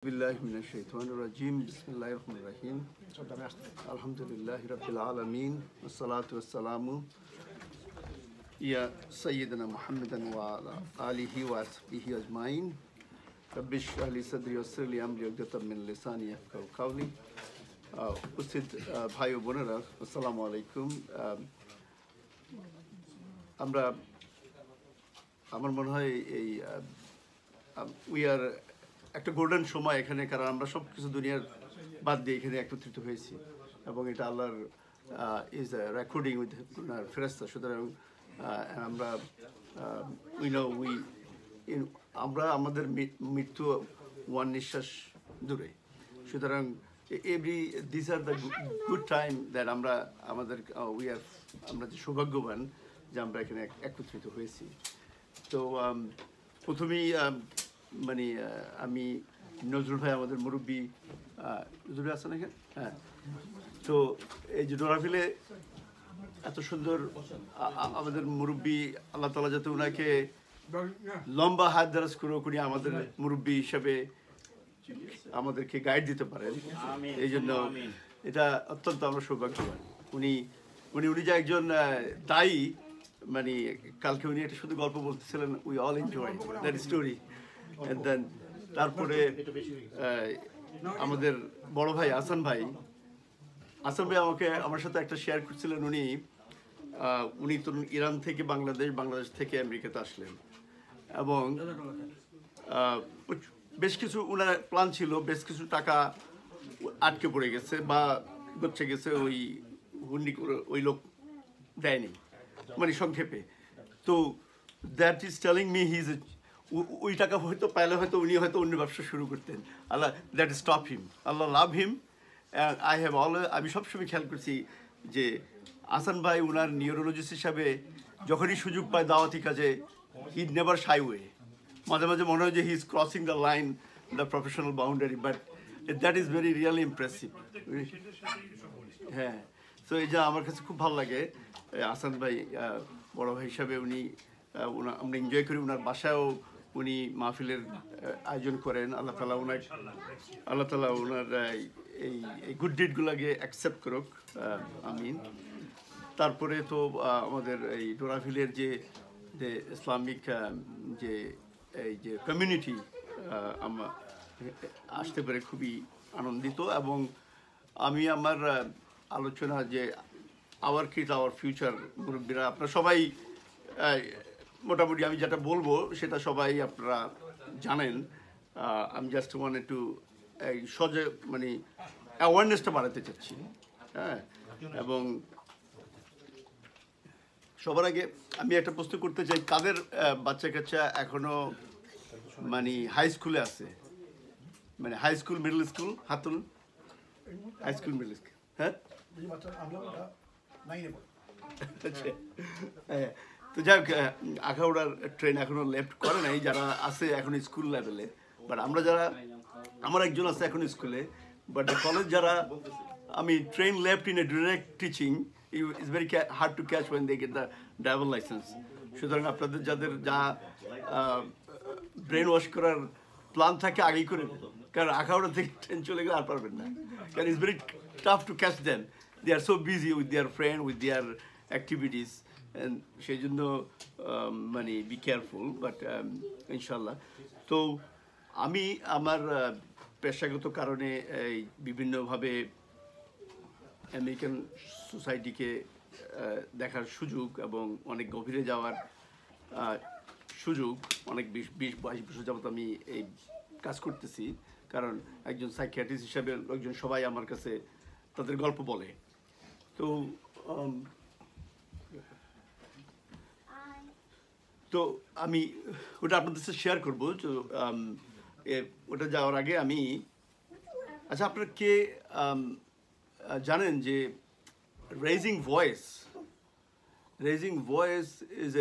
Bismillahirrahmanirrahim. Bismillahirrahmanirrahim. Alhamdulillahi Rabbil Alameen. Wassalatu wassalamu ya Sayyidina Muhammadan wa ala alihi wa ashabihi ajma'in. Rabbi shrah li sadri wa yassir li amri wahlul min lisani yafqahu qawli. উপস্থিত ভাই ও বোনেরা, আসসালামু আলাইকুম। আমরা আমার মনে হয় এই উই আর একটা গোল্ডেন সময় এখানে, কারণ আমরা সব কিছু দুনিয়ার বাদ দিয়ে এখানে একত্রিত হয়েছি এবং এটা আল্লাহর ইজ রেকর্ডিং উইথ ফেরেশতা। সুতরাং আমরা আমরা আমাদের মৃত্যু ওয়ান নিঃশ্বাস দূরে। সুতরাং this are the good time that আমরা আমরা যে সৌভাগ্যবান যে আমরা এখানে একত্রিত হয়েছি। তো প্রথমেই মানে আমি নজরুল ভাই, আমাদের মুরব্বী, নজরুল আছেন এখানে, হ্যাঁ। তো এই যে ডোরাফিলে এত সুন্দর আমাদের মুরব্বী, আল্লাহ তাআলা যাতে ওনাকে লম্বা হাত দারাজ করে উনি আমাদের মুরব্বী হিসাবে আমাদেরকে গাইড দিতে পারেন, এই জন্য এটা অত্যন্ত আমরা সৌভাগ্যবান। উনি যে একজন দায়ী, মানে কালকে উনি একটা শুধু গল্প বলতেছিলেন, we all enjoy that story. And then তারপরে আমাদের বড় ভাই আসান ভাই আমার সাথে একটা শেয়ার করছিলেন। উনি তো ইরান থেকে বাংলাদেশ থেকে আমেরিকাতে আসলেন এবং বেশ কিছু ওনার প্ল্যান ছিল, বেশ কিছু টাকা আটকে পড়ে গেছে বা গচ্ছে গেছে, ওই হুন্ডি করে ওই লোক দেয়নি, মানে সংক্ষেপে। তো দ্যাট ইজ টেলিং মি ওই টাকা হয়তো পাইলে হয়তো উনি হয়তো অন্য ব্যবসা শুরু করতেন। আল্লাহ দ্যাট স্টপ হিম, আল্লাহ লাভ হিম। আমি সবসময় খেয়াল করছি যে আসান ভাই ওনার নিউরোলজিস্ট হিসাবে যখনই সুযোগ পায় দাওয়াতি কাজে, হি নেভার শাই ওয়ে। মাঝে মাঝে মনে হয় যে he is crossing the line, the professional boundary, but that is very really impressive. হ্যাঁ, তো এই যে আমার কাছে খুব ভালো লাগে আসান ভাই বড় ভাই হিসাবে আমরা এনজয় করি। ওনার বাসায়ও উনি মাহফিলের আয়োজন করেন। আল্লাহ তাআলা ওনার এই গুড ডিডগুলোকে অ্যাকসেপ্ট করুক, আমিন। তারপরে তো আমাদের এই ডোরাফিলের যে ইসলামিক যে কমিউনিটি, আমরা আসতে পেরে খুবই আনন্দিত। এবং আমি আমার আলোচনা যে আওয়ার কিডস আওয়ার ফিউচার, মুরব্বীরা আপনারা সবাই মোটামুটি আমি যেটা বলবো সেটা সবাই আপনারা জানেন। আমি জাস্ট একটু মানে অ্যাওয়ারনেসটা বাড়াতে চাচ্ছি, হ্যাঁ। এবং সবার আগে আমি একটা প্রশ্ন করতে চাই, কাদের বাচ্চা কাচ্চা এখনো মানে হাই স্কুলে আছে, মানে হাই স্কুল মিডল স্কুল, হাতুল হাই স্কুল মিডল স্কুল, হ্যাঁ। তো যাই হোক, আখাউড়ার ট্রেন এখনো লেফট করে নাই, যারা আছে এখন স্কুল লেভেলে। বাট আমার একজন আছে এখন স্কুলে, বাট কলেজ যারা, আমি train left in a direct teaching is very hard to catch when they get the driver licence. সুতরাং আপনাদের যাদের ব্রেন ওয়াশ করার প্ল্যান থাকে আগেই করে, কারণ আখাউড়া থেকে ট্রেন চলে গেলে আর পারবেন না, কারণ it's very tough to catch them. They are so busy with their friend, with their activities, সেই জন্য মানে বি কেয়ারফুল। বাট ইনশাল্লাহ। তো আমি আমার পেশাগত কারণে এই বিভিন্নভাবে আমেরিকান সোসাইটিকে দেখার সুযোগ এবং অনেক গভীরে যাওয়ার সুযোগ, অনেক 20-22 বছর যাবত আমি এই কাজ করতেছি। কারণ একজন সাইকিয়াট্রিস্ট হিসাবে লোকজন সবাই আমার কাছে তাদের গল্প বলে। তো আমি ওটা আপনাদের সাথে শেয়ার করবো। তো ওটা যাওয়ার আগে আচ্ছা, আপনারা কে জানেন যে রেজিং ভয়েস ইজ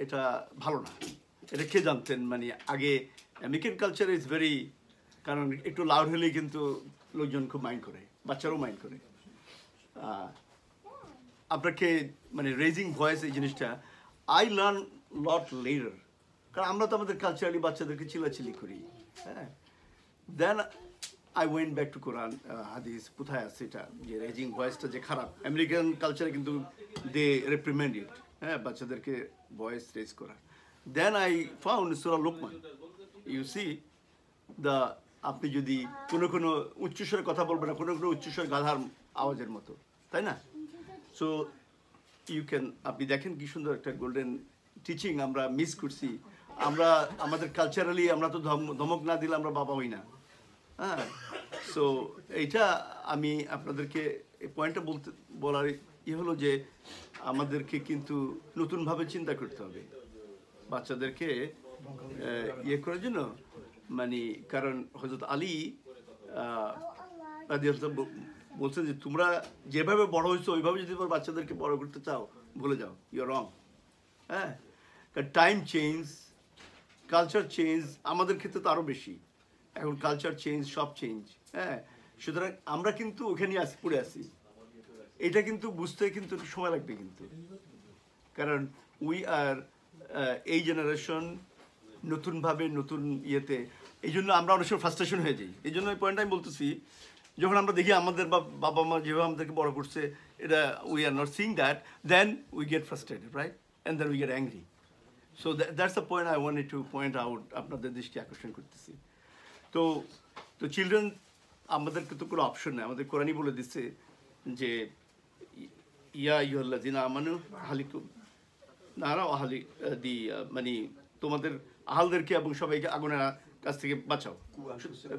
এটা ভালো না? এটা কে জানতেন? মানে আগে আমেরিকান কালচার ইজ ভেরি, কারণ একটু লাউড হলেই কিন্তু লোকজন খুব মাইন্ড করে, বাচ্চারাও মাইন্ড করে। আপনাকে মানে রেজিং ভয়েস এই জিনিসটা আই লার্ন লট লেটার, কারণ আমরা তো আমাদের কালচারালি বাচ্চাদেরকে চিলাচিলি করি, হ্যাঁ। Then I went back to কোরআন হাদিস কোথায় আছে এটা যে রেজিং ভয়েসটা যে খারাপ আমেরিকান কালচারে কিন্তু দে রেপ্রিমেন্ড ইট, হ্যাঁ, বাচ্চাদেরকে ভয়েস রেজ করা। দেন আই ফাউন্ড সূরা লোকমান, ইউ সি দ্য, আপনি যদি কোনো কোনো উচ্চস্বরে কথা বলবেন না, কোনো কোনো উচ্চস্বর গাধার আওয়াজের মতো, তাই না? সো ইউ ক্যান, আপনি দেখেন কি সুন্দর একটা গোল্ডেন টিচিং আমরা মিস করছি। আমরা আমাদের কালচারালি আমরা তো ধমক না দিলে আমরা বাবা হই না, হ্যাঁ। সো এইটা আমি আপনাদেরকে এই পয়েন্টটা বলার হলো যে আমাদেরকে কিন্তু নতুনভাবে চিন্তা করতে হবে বাচ্চাদেরকে ইয়ে করার জন্য। মানে কারণ হযরত আলী বলছেন যে তোমরা যেভাবে বড় হয়েছো ওইভাবে যদি তোমার বাচ্চাদেরকে বড় করতে চাও ভুলে যাও, ইউ আর রং, হ্যাঁ। টাইম চেঞ্জ, কালচার চেঞ্জ, আমাদের ক্ষেত্রে তো আরও বেশি, এখন কালচার চেঞ্জ, সব চেঞ্জ, হ্যাঁ। সুতরাং আমরা কিন্তু ওখানে পড়ে আছি, এটা কিন্তু বুঝতে কিন্তু একটু সময় লাগবে কিন্তু, কারণ উই আর এই জেনারেশন নতুনভাবে নতুন ইয়েতে, এই জন্য আমরা অনেক সময় ফ্রাস্ট্রেশন হয়ে যাই। এই জন্য এই পয়েন্টটা আমি বলতেছি, যখন আমরা দেখি আমাদের বাবা মা যেভাবে আমাদেরকে বড় করছে, এটা we are not seeing that, then we get frustrated, right, and then we get angry. So that's the point I wanted to point out, আপনাদের দৃষ্টি আকর্ষণ করতেছি। তো তো চিলড্রেন, আমাদেরকে তো কোনো অপশন নেই, আমাদের কোরআনই বলে দিচ্ছে যে ইয়া আইয়ুহাল্লাযিনা আমানু আহলিকুম নারা আহলি দি, মানে তোমাদের আহলদেরকে এবং সবাইকে আগুনের কাছ থেকে বাঁচাও,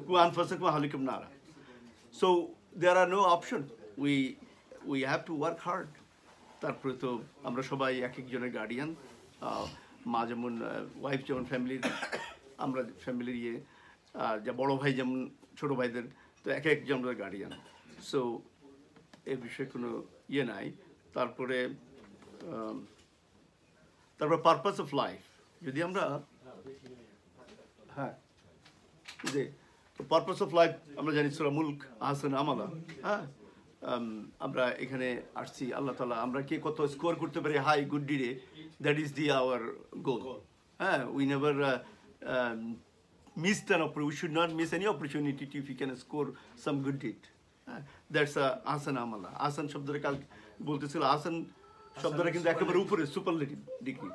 কু আনফুসাকুম আহলিকুম নারা। So there are no option, we have to work hard. তারপরে তো আমরা সবাই এক একজনের গার্ডিয়ান, মা যেমন ওয়াইফ যেমন ফ্যামিলির, আমরা ফ্যামিলির ইয়ে, আর যা বড়ো ভাই যেমন ছোটো ভাইদের, তো এক একজনের গার্ডিয়ান। সো এ বিষয়ে কোনো ইয়ে নাই। তারপরে পারপাস অফ লাইফ, যদি আমরা, হ্যাঁ, যে পারপাস অফ লাইফ আমরা জানি সূরা মুলক আহসান আমালা, হ্যাঁ। আমরা এখানে আসছি আল্লাহ তাআলা আমরা কে কত স্কোর করতে পারি high good deed, that is the our goal, হ্যাঁ। We never missed an opportunity. We should not miss any opportunity if we can score some good deed. That's ahsan amala. Ahsan শব্দটা কাল বলতেছিল, ahsan শব্দটা কিন্তু একেবারে উপরে, superlative degree,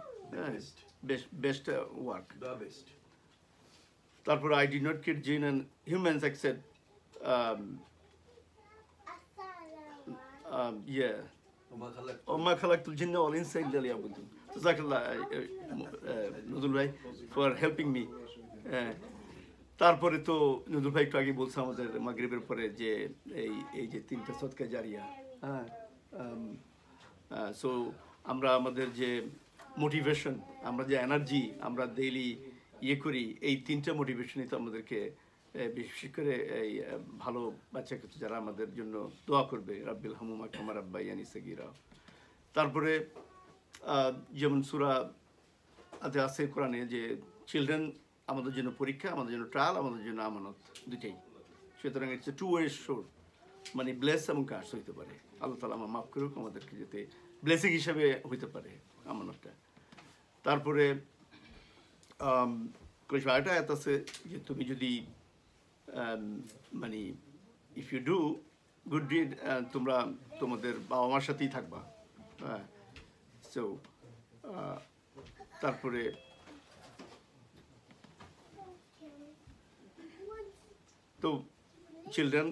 best work, the best. তারপর I did not create jinn and humans except yeah وما خلقت الجن والإنس إلا ليعبدون. জাযাকাল্লাহ Nazrul ভাই for helping me. তারপরে তো নজরুল ভাই একটু আগে বলছে আমাদের মাগরিবের পরে যে এই যে 3টা সদকা জারিয়া, হ্যাঁ। সো আমরা আমাদের যে মোটিভেশন, আমরা যে এনার্জি আমরা ডেইলি ইয়ে করি, এই 3টা মোটিভেশনই তো আমাদেরকে বিশেষ করে এই ভালো বাচ্চা কাচ্চা যারা আমাদের জন্য দোয়া করবে, রাব্বিল হামহুমা কামা রাব্বায়ানি সগীরা। তারপরে যেমন সূরা আছে কোরআনে যে চিলড্রেন আমাদের জন্য পরীক্ষা, আমাদের জন্য ট্রায়াল, আমাদের জন্য আমানত, দুইটাই। সুতরাং ইটস টু ওয়ে শোর, মানে ব্লেস এবং কার্স হইতে পারে। আল্লাহ তাআলা আমার মাফ করুক, আমাদেরকে যাতে ব্লেসিং হিসাবে হইতে পারে আমানতটা। তারপরে আরেকটা আয়াত আছে যে তুমি যদি মানে if you do good deed, তোমরা তোমাদের বাবা মার সাথেই থাকবা, হ্যাঁ। সো তারপরে তো চিলড্রেন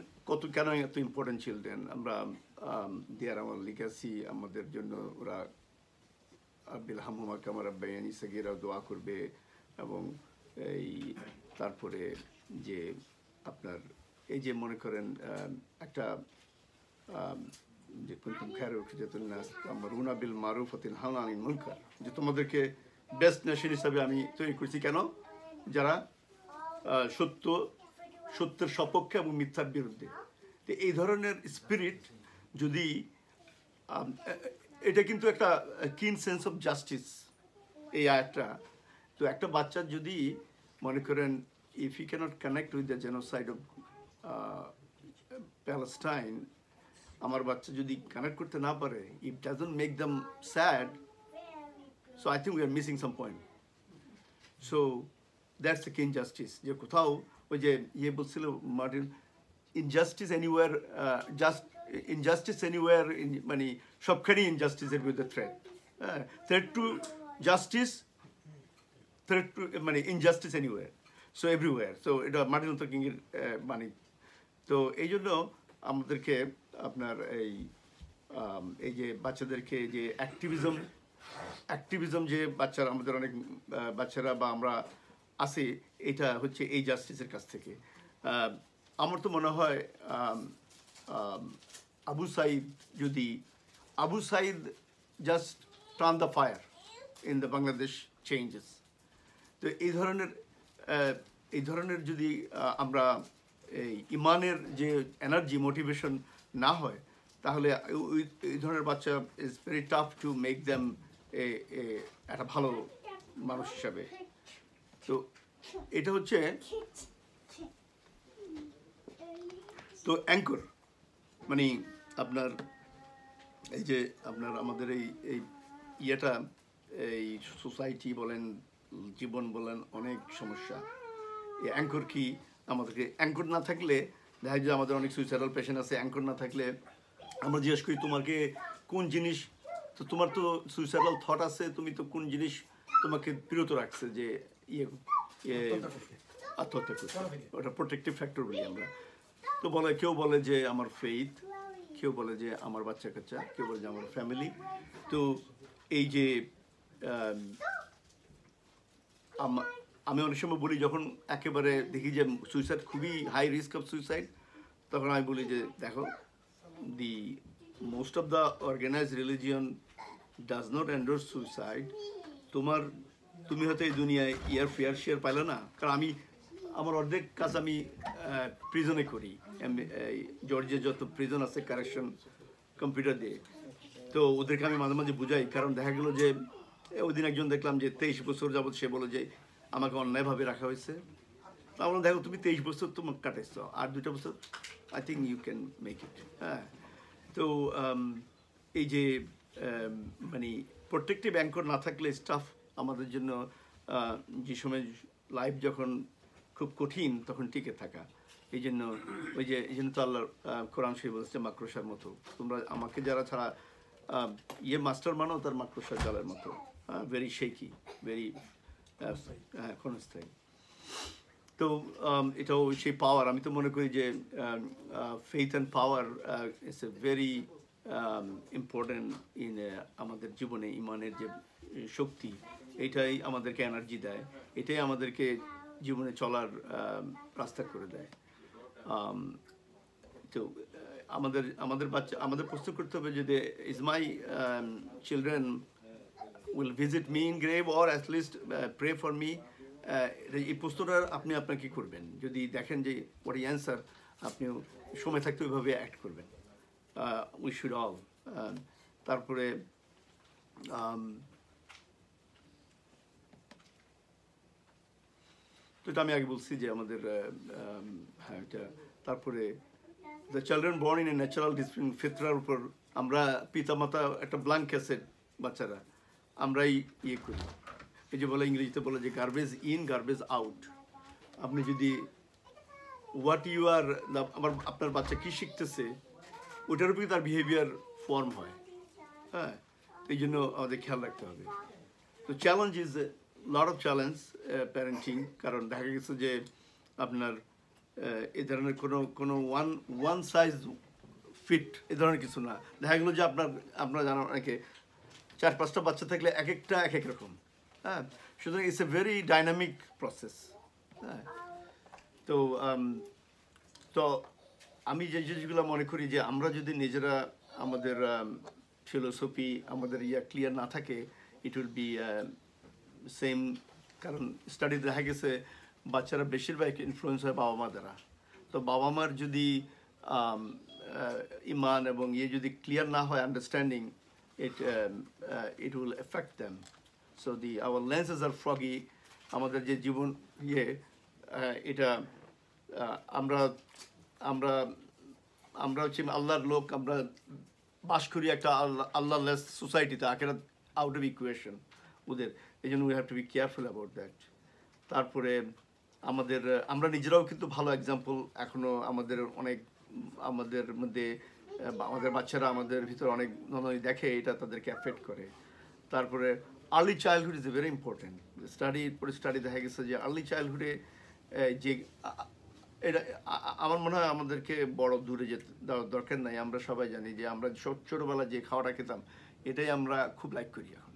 কেন এত ইম্পর্টেন্ট চিলড্রেন, আমরা দেয়ার আমার লিগাসি, আমাদের জন্য ওরা রাব্বিল হামহুমা কামা রাব্বায়ানি সগীরা দোয়া করবে। এবং এই তারপরে যে আপনার এই যে মনে করেন একটা যে কুনতুম খায়রা উখরিজাত লিন-নাস তা'মুরুনা বিল মা'রুফ ওয়া তানহাউনা আনিল মুনকার, যে তোমাদেরকে বেস্ট নেশন হিসাবে আমি তৈরি করছি। কেন? যারা সত্যের সপক্ষে এবং মিথ্যার বিরুদ্ধে। তো এই ধরনের স্পিরিট যদি, এটা কিন্তু একটা কিন সেন্স অফ জাস্টিস এই আয়াতটা। তো একটা বাচ্চার যদি মনে করেন if you can't connect with the genocide of Palestine, আমার বাচ্চা যদি কানেক্ট করতে না পারে, it doesn't make them sad, so I think we are missing some point. So that's the kin justice, যে কোথাও ওই যে ইয়ে বলছিল Martin, injustice anywhere, just injustice anywhere, মানে সবখানে ইনজাস্টিসের বিরুদ্ধে থ্রেট, হ্যাঁ, threat to justice, threat to মানে injustice anywhere, so everywhere. So এটা মার্টিন লুথার কিংয়ের মানে। তো এই জন্য আমাদেরকে আপনার এই যে বাচ্চাদেরকে যে অ্যাক্টিভিজম যে বাচ্চারা, আমাদের অনেক বাচ্চারা বা আমরা আছি, এটা হচ্ছে এই জাস্টিসের কাছ থেকে। আমার তো মনে হয় Abu Saeed just turn the fire in the Bangladesh changes. তো এই ধরনের যদি আমরা এই ইমানের যে এনার্জি, মোটিভেশন না হয়, তাহলে এই ধরনের বাচ্চা is very tough to make them একটা ভালো মানুষ হিসাবে। তো এটা হচ্ছে তো অ্যাঙ্কর, মানে আপনার এই যে আপনার আমাদের এই ইয়েটা, এই সোসাইটি বলেন, জীবন বলেন, অনেক সমস্যা। এই অ্যাঙ্কর কি, আমাদেরকে অ্যাঙ্কর না থাকলে দেখা যায় আমাদের অনেক সুইসাইডাল পেশেন্ট আছে, অ্যাঙ্কর না থাকলে আমরা জিজ্ঞেস করি তোমাকে কোন জিনিস, তো তোমার তো সুইসাইডাল থট আছে, তুমি তো কোন জিনিস তোমাকে বিরত রাখছে যে আত্মহত্যা করছে, ওটা প্রোটেক্টিভ ফ্যাক্টর বলি আমরা। তো কেউ বলে যে আমার ফেইথ, কেউ বলে যে আমার বাচ্চা কাচ্চা, কেউ বলে যে আমার ফ্যামিলি। তো এই যে আমি অনেক সময় বলি, যখন একেবারে দেখি যে সুইসাইড খুবই হাই রিস্ক অফ সুইসাইড, তখন আমি বলি যে দেখো, the most of the organised religion does not endorse suicide. তুমি হয়তো এই দুনিয়ায় ফেয়ার শেয়ার পাইলে না, কারণ আমার অর্ধেক কাজ আমি প্রিজনে করি, জর্জিয়ার যত প্রিজন আছে কারেকশন কম্পিউটার দিয়ে। তো ওদেরকে আমি মাঝে মাঝে বুঝাই, কারণ দেখা গেলো যে ওই দিন একজন দেখলাম যে 23 বছর যাবৎ সে বলে যে আমাকে অন্যায়ভাবে রাখা হয়েছে। তা আমরা দেখো, তুমি 23 বছর তোমাকে কাটাইছো, আর 2টা বছর I think you can make it. হ্যাঁ, তো এই যে মানে প্রোটেক্টিভ অ্যাঙ্কর না থাকলে স্টাফ আমাদের জন্য যে সময় লাইফ যখন খুব কঠিন, তখন টিকে থাকা। এই জন্য তো আল্লাহ কোরআন শরীফ বলেছে মাকড়সার মতো, তোমরা আমাকে যারা ছাড়া মাস্টার মানো, তার মাকড়সার জালের মতো, ভেরি শেকি, ভেরি ক্ষণস্থায়ী। তো এটাও সেই পাওয়ার, আমি তো মনে করি যে faith and power it's a very important in আমাদের জীবনে। ইমানের যে শক্তি, এটাই আমাদেরকে এনার্জি দেয়, এটাই আমাদেরকে জীবনে চলার রাস্তা করে দেয়। তো আমাদের বাচ্চা, আমাদের প্রশ্ন করতে হবে যে is my children will visit me in grave or at least pray for me. এই প্রশ্নটা আপনি আপনার কী করবেন যদি দেখেন যে ওর অ্যান্সার, আপনি সময় থাকতে ওইভাবে অ্যাক্ট করবেন। We should all. তারপরে তো এটা আমি আগে বলছি যে আমাদের হ্যাঁ এটা। তারপরে the children born in a natural discipline, ফিতরার উপর আমরা পিতামাতা একটা ব্ল্যাঙ্ক ক্যাসেট, বাচ্চারা আমরাই ইয়ে করি। এই যে বলে ইংরেজিতে বলে যে গার্বেজ ইন গার্বেজ আউট। আপনি যদি হোয়াট ইউ আর, আপনার বাচ্চা কী শিখতেছে ওটার উপরে তার বিহেভিয়ার ফর্ম হয়। হ্যাঁ, এই জন্য আমাদের খেয়াল রাখতে হবে। তো challenge is lot of challenge parenting, কারণ দেখা গেছে যে আপনার এ ধরনের কোনো ওয়ান সাইজ ফিট এ ধরনের কিছু না। দেখা গেলো যে আপনারা জানেন অনেকে 4-5টা বাচ্চা থাকলে এক একটা এক এক রকম। হ্যাঁ, সুতরাং it's a very dynamic process. হ্যাঁ, তো আমি যে জিনিসগুলো মনে করি যে আমরা যদি নিজেরা আমাদের ফিলোসফি, আমাদের ক্লিয়ার না থাকে, ইট উইল বি সেম। কারণ স্টাডি দেখা গেছে বাচ্চারা বেশিরভাগ ইনফ্লুয়েন্স হয় বাবা মা দ্বারা। তো বাবা মার যদি ইমান এবং যদি ক্লিয়ার না হয়, understanding, it will affect them. So our lenses are foggy. আমাদের যে জীবন এটা আমরা হচ্ছে আল্লাহর লোক, আমরা বাস করি একটা আল্লাহলেস সোসাইটিতে, আখেরাত আউট অফ ইকুয়েশন ওদের। এই জন্য we have to be careful about that. তারপরে আমাদের আমরা নিজেরাও কিন্তু ভালো এক্সাম্পল এখনো আমাদের অনেক আমাদের মধ্যে আমাদের বাচ্চারা আমাদের ভিতরে অনেক ননই দেখে এটা তাদেরকে অ্যাফেক্ট করে। তারপরে early childhood is a very important. Study দেখা গেছে যে আর্লি চাইল্ডহুডে যে এটা আমার মনে হয় আমাদেরকে বড় দূরে যেতে দরকার নাই। আমরা সবাই জানি যে আমরা ছোটোবেলা যে খাওয়াটা খেতাম এটাই আমরা খুব লাইক করি এখন।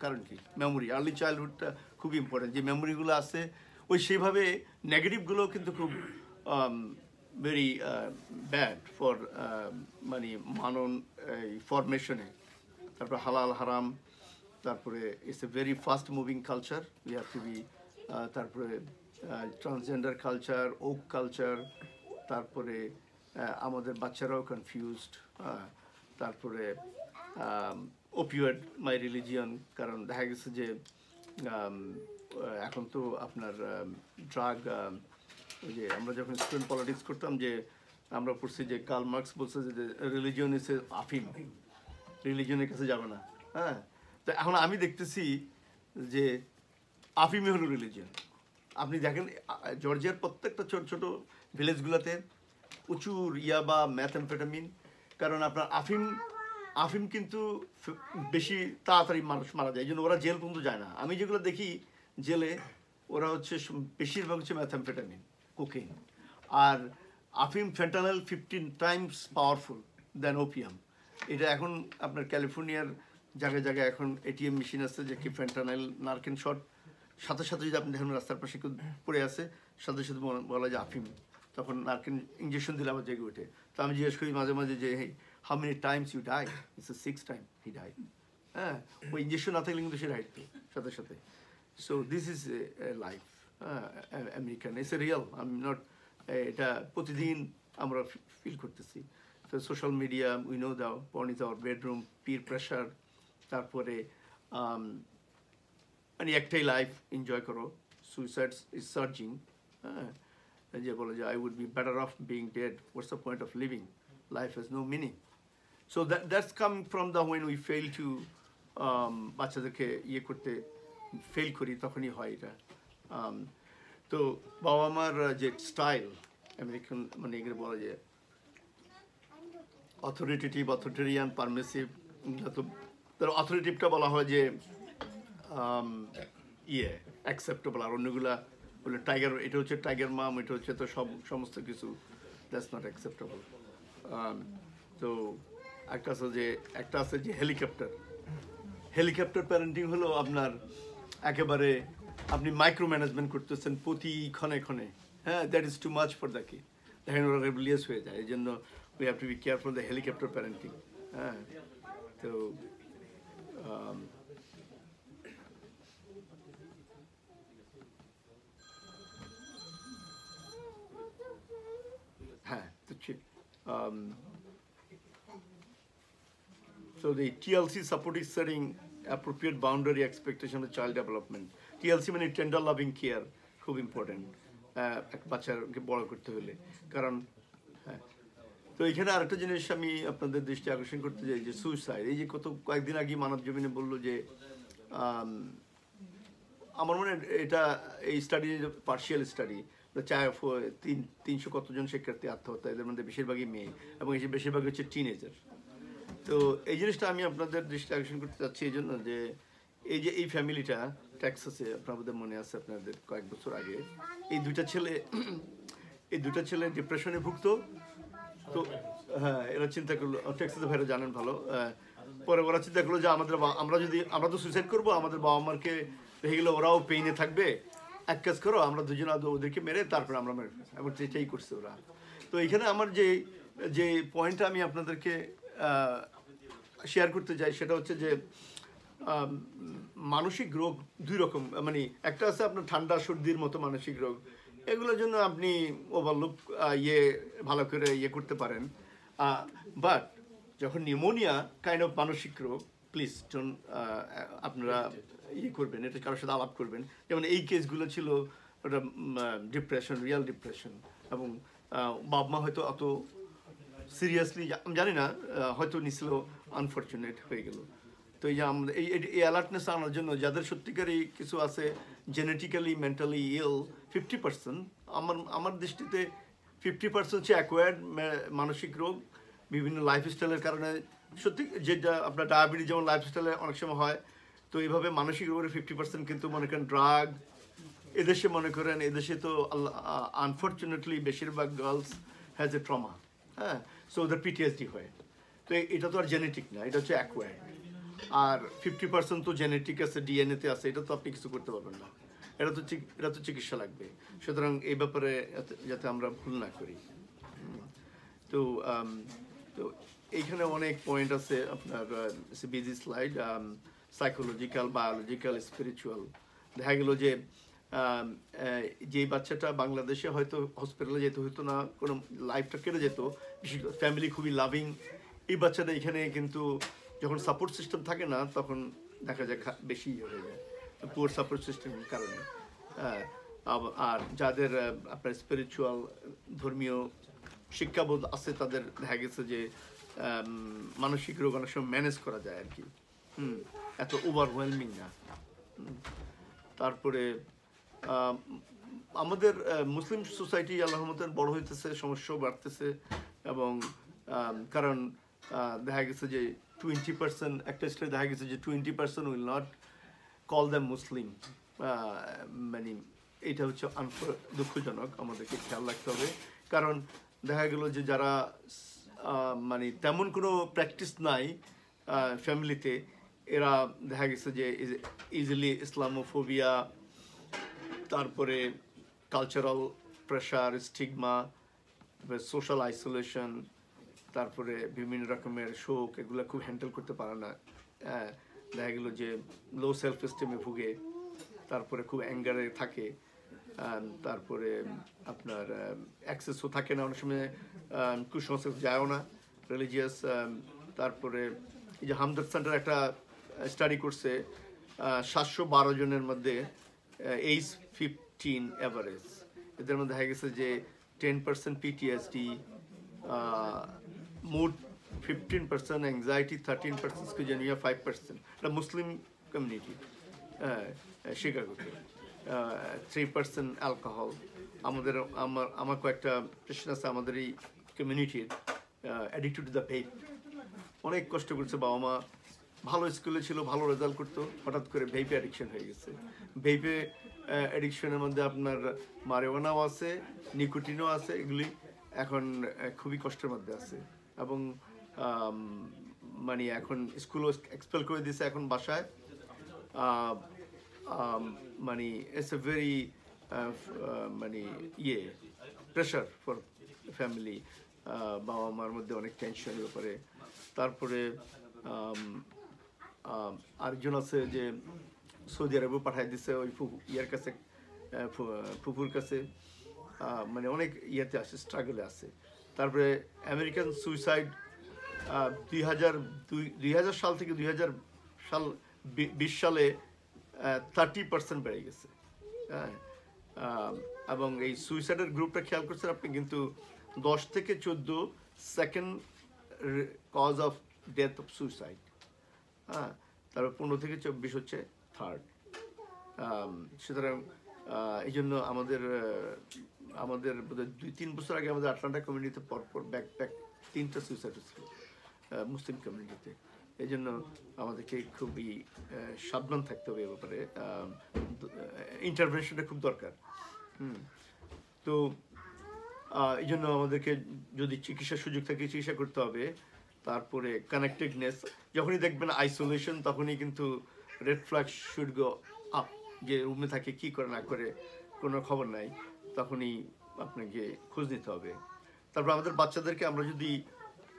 কারণ কি মেমোরি, আর্লি চাইল্ডহুডটা খুব ইম্পর্টেন্ট। যে মেমোরিগুলো আছে ওই সেভাবে নেগেটিভগুলো কিন্তু খুব ভেরি ব্যাড ফর মানে মানন ফরমেশনে। তারপরে হালাল হারাম, তারপরে it's a very fast moving culture, we have to be, তারপরে ট্রান্সজেন্ডার কালচার, ওক কালচার, তারপরে আমাদের বাচ্চারাও কনফিউজড, তারপরে ওপিওয়েড মাই রিলিজিয়ন। কারণ দেখা গেছে যে এখন তো আপনার ড্রাগ, ওই যে আমরা যখন স্টুডেন্ট পলিটিক্স করতাম যে আমরা পড়ছি যে কার্ল মার্কস বলছে যে রিলিজিয়ন ইজ আফিম, রিলিজিয়নের কাছে যাবে না। হ্যাঁ, তো এখন আমি দেখতেছি যে আফিমই হলো রিলিজিয়ন। আপনি দেখেন জর্জিয়ার প্রত্যেকটা ছোট ছোট ভিলেজগুলোতে প্রচুর ইয়াবা ম্যাথএমফেটামিন। কারণ আপনার আফিম কিন্তু বেশি তাড়াতাড়ি মানুষ মারা যায়, এই জন্য ওরা জেল পর্যন্ত যায় না। আমি যেগুলো দেখি জেলে ওরা হচ্ছে বেশিরভাগ হচ্ছে ম্যাথএমফেটামিন, কোকেইন। আর আফিম ফেন্টানাল 15 টাইমস পাওয়ারফুল দেন ওপিয়াম। এটা এখন আপনার ক্যালিফোর্নিয়ার জায়গায় জায়গায় এখন এটিএম মেশিন আছে যে কি ফেন্টানাইল নারকেন শট সাথে সাথে যদি আপনি দেখেন রাস্তার পাশে কেউ পড়ে আছে সাথে সাথে বলা যায় আফিম, তখন নারকেন ইঞ্জেকশন দিলে আবার জেগে ওঠে। তো আমি জিজ্ঞেস করি মাঝে মাঝে যে hey, how many times you die? It's a 6th time he died. হ্যাঁ, ওই ইঞ্জেকশন না থাকলে কিন্তু সে ডাইতো সাথে সাথে। So this is a life American, it's a real. আমি নট, এটা প্রতিদিন আমরা ফিল করতেছি। তো সোশ্যাল মিডিয়া, উই নো দাও, porn is our bedroom, peer pressure, তারপরে মানে একটাই লাইফ, এনজয় করো। Suicide is surging. হ্যাঁ, যে বলে যে I would be better off being dead, what's the point of living, life has no meaning. So that's come from the when we fail two, বাচ্চাদেরকে ইয়ে করতে ফেল করি তখনই হয় এটা। তো বাবা মার যে স্টাইল আমেরিকান, মানে এগুলো বলা যায় অথরিটেটিভ, অথরিটেরিয়ান, পারমিসিভ। তো তার অথরিটেটিভটা বলা হয় যে ইয়ে অ্যাকসেপ্টেবল, আর অন্যগুলা বলে টাইগার, এটা হচ্ছে টাইগার মাম, এটা হচ্ছে তো সমস্ত কিছু দ্যাটস নট অ্যাকসেপ্টেবল। তো একটা আছে যে হেলিকপ্টার প্যারেন্টিং হলো আপনার একেবারে আপনি মাইক্রো ম্যানেজমেন্ট করতেছেন প্রতি ক্ষণে ক্ষণে। হ্যাঁ, that is too much for the kid. দেখেন ওরা রেবলিয়াস হয়ে যায়, এই জন্য we have to be careful the helicopter parenting. হ্যাঁ, তো হ্যাঁ, তো ঠিক। So the TLC support is setting appropriate boundary expectation of child development. TLC মানে tender loving care, খুব ইম্পর্টেন্ট এক বাচ্চাকে বড় করতে হলে। কারণ হ্যাঁ, তো এখানে আরেকটা জিনিস আমি আপনাদের দৃষ্টি আকর্ষণ করতে চাই যে সুইসাইড। এই যে কয়েকদিন আগে মানব জমিনে বললো যে আমার মনে হয় এটা এই স্টাডি পার্শিয়াল স্টাডি, 300 কতজন শিক্ষার্থী আত্মহত্যা, এদের মধ্যে বেশিরভাগই মেয়ে এবং বেশিরভাগ হচ্ছে টিনেজার। তো এই জিনিসটা আমি আপনাদের দৃষ্টি আকর্ষণ করতে চাচ্ছি এই জন্য যে এই ফ্যামিলিটা টেক্সাসে, আপনাদের মনে আছে আপনাদের কয়েক বছর আগে এই দুইটা ছেলে ডিপ্রেশনে ভুগত। তো হ্যাঁ, এরা চিন্তা করলো, টেক্সাসে ভাইরা জানেন ভালো, পরে ওরা চিন্তা করলো যে আমরা তো সুইসাইড করবো, আমাদের বাবা মারকে রেখে গেলে ওরাও পেইনে থাকবে, এক কাজ করো আমরা দুজন ওদেরকে মেরে তারপরে আমরা মেরে ফেলবো। এবং এটাই করছে ওরা। তো এখানে আমার যে পয়েন্টটা আমি আপনাদেরকে শেয়ার করতে চাই সেটা হচ্ছে যে মানসিক রোগ দুই রকম, মানে একটা আছে আপনার ঠান্ডা সর্দির মতো মানসিক রোগ, এগুলোর জন্য আপনি ওভারলুক ভালো করে করতে পারেন। বাট যখন নিউমোনিয়া কাইন্ড অফ মানসিক রোগ, প্লিজ আপনারা করবেন, এটা কারোর সাথে আলাপ করবেন। যেমন এই কেসগুলো ছিল ওটা ডিপ্রেশন, রিয়েল ডিপ্রেশন, এবং বাবা মা হয়তো অত সিরিয়াসলি আমি জানি না, হয়তো নিছিল, আনফর্চুনেট হয়ে গেল। তো এই যে আমাদের এই অ্যালার্টনেস আনার জন্য যাদের সত্যিকারই কিছু আছে জেনেটিক্যালি মেন্টালি ইল, 50%, আমার দৃষ্টিতে 50% হচ্ছে অ্যাকোয়ার্ড মানসিক রোগ বিভিন্ন লাইফস্টাইলের কারণে। সত্যি যেটা আপনার ডায়াবেটিস যেমন লাইফস্টাইলে অনেক সময় হয়, তো এইভাবে মানসিক রোগের 50% কিন্তু মনে করেন ড্রাগ। এদেশে মনে করেন এদেশে তো আনফর্চুনেটলি বেশিরভাগ গার্লস হ্যাজ এ ট্রমা, হ্যাঁ, সো ওদের পিটিএসডি হয়। তো এটা তো আর জেনেটিক না, এটা হচ্ছে অ্যাকোয়ার্ড। আর 50% তো জেনেটিক আছে, ডিএনএতে আছে, এটা তো আপনি কিছু করতে পারবেন না। এটা তো চিকিৎসা লাগবে। সুতরাং এই ব্যাপারে যাতে আমরা ভুল না করি। তো তো এইখানে অনেক পয়েন্ট আছে আপনার, busy slide, psychological, biological, spiritual. দেখা গেল যে যে বাচ্চাটা বাংলাদেশে হয়তো হসপিটালে যেতে হতো না, কোনো লাইফটা কেটে যেত, বিশেষ করে ফ্যামিলি খুবই লাভিং, এই বাচ্চাটা এখানে কিন্তু যখন সাপোর্ট সিস্টেম থাকে না তখন দেখা যায় বেশি হয়ে যায়, পুয়ার সাপোর্ট সিস্টেমের কারণে। আর যাদের আপনার স্পিরিচুয়াল ধর্মীয় শিক্ষাবোধ আছে তাদের দেখা গেছে যে মানসিক রোগ অনেক সময় ম্যানেজ করা যায় আর কি, এত ওভারওয়েলমিং না। তারপরে আমাদের মুসলিম সোসাইটি আল্লাহর রহমতে বড় হইতেছে, সমস্যাও বাড়তেছে, এবং কারণ দেখা গেছে যে 20%, একটা স্টেটে দেখা গেছে যে 20% উইল নট কল দ্যাম মুসলিম। মানে এটা হচ্ছে দুঃখজনক, আমাদেরকে খেয়াল রাখতে হবে। কারণ দেখা গেল যে যারা মানে তেমন কোনো প্র্যাকটিস নাই ফ্যামিলিতে, এরা দেখা গেছে যে ইজিলি ইসলামোফোবিয়া, তারপরে cultural pressure, stigma, social isolation, তারপরে বিভিন্ন রকমের শোক, এগুলো খুব হ্যান্ডেল করতে পারে না। দেখা গেল যে লো সেলফ এস্টিমে ভুগে, তারপরে খুব অ্যাঙ্গারে থাকে, তারপরে আপনার অ্যাক্সেসও থাকে না, অনেক সময় কুসংস্কার যায়ও না, রিলিজিয়াস। তারপরে এই যে হামদর্দ সেন্টার একটা স্টাডি করছে, 712 জনের মধ্যে এইজ 15 অ্যাভারেজ, এদের মধ্যে দেখা গেছে যে 10% পিটিএসডি, মুড 15%, অ্যাংজাইটি 13%, স্কিজোফ্রেনিয়া 5%। এটা মুসলিম কমিউনিটি, শিকাগোতে। 3% অ্যালকোহল। আমার কয়েকটা পেশেন্ট আছে আমাদের এই কমিউনিটির, অ্যাডিক্টেড টু দ্য ভেপ। অনেক কষ্ট করছে, বাবা মা ভালো স্কুলে ছিল, ভালো রেজাল্ট করতো, হঠাৎ করে ভেপে অ্যাডিকশন হয়ে গেছে। ভেপে অ্যাডিকশনের মধ্যে আপনার মারিওয়ানাও আছে, নিকোটিনও আছে, এগুলি এখন খুবই কষ্টের মধ্যে আছে। এবং মানে এখন স্কুলও এক্সপেল করে দিয়েছে, এখন বাসায় মানে ইটস এ ভেরি মানে প্রেশার ফর ফ্যামিলি, বাবা মার মধ্যে অনেক টেনশনের ব্যাপারে। তারপরে আরেকজন আছে যে সৌদি আরবে পাঠাই দিছে ওই ইয়ার কাছে, ফুফুর কাছে, মানে অনেক ইয়েতে আছে, স্ট্রাগলে আছে। তারপরে আমেরিকান সুইসাইড 2000 সাল থেকে 2020 সালে 30% বেড়ে গেছে। হ্যাঁ, এবং এই সুইসাইডের গ্রুপটা খেয়াল করছেন আপনি, কিন্তু 10 থেকে 14 second cause of death of suicide. হ্যাঁ, তারপর 15 থেকে 24 হচ্ছে থার্ড। সুতরাং এই জন্য আমাদের 2-3 বছর আগে আমাদের আটলান্টা কমিউনিটিতে পরপর ব্যাক 3টা সুইসাইড হচ্ছিল মুসলিম কমিউনিটিতে। এই জন্য আমাদেরকে খুবই সাবধান থাকতে হবে এ ব্যাপারে, ইন্টারভেনশনটা খুব দরকার। তো এই জন্য আমাদেরকে যদি চিকিৎসার সুযোগ থাকে চিকিৎসা করতে হবে। তারপরে কানেক্টেডনেস, যখনই দেখবেন আইসোলেশন তখনই কিন্তু red flag should go up, যে রুমে থাকে কী করে না করে কোনো খবর নাই, তখনই আপনাকে খোঁজ নিতে হবে। তারপর আমাদের বাচ্চাদেরকে আমরা যদি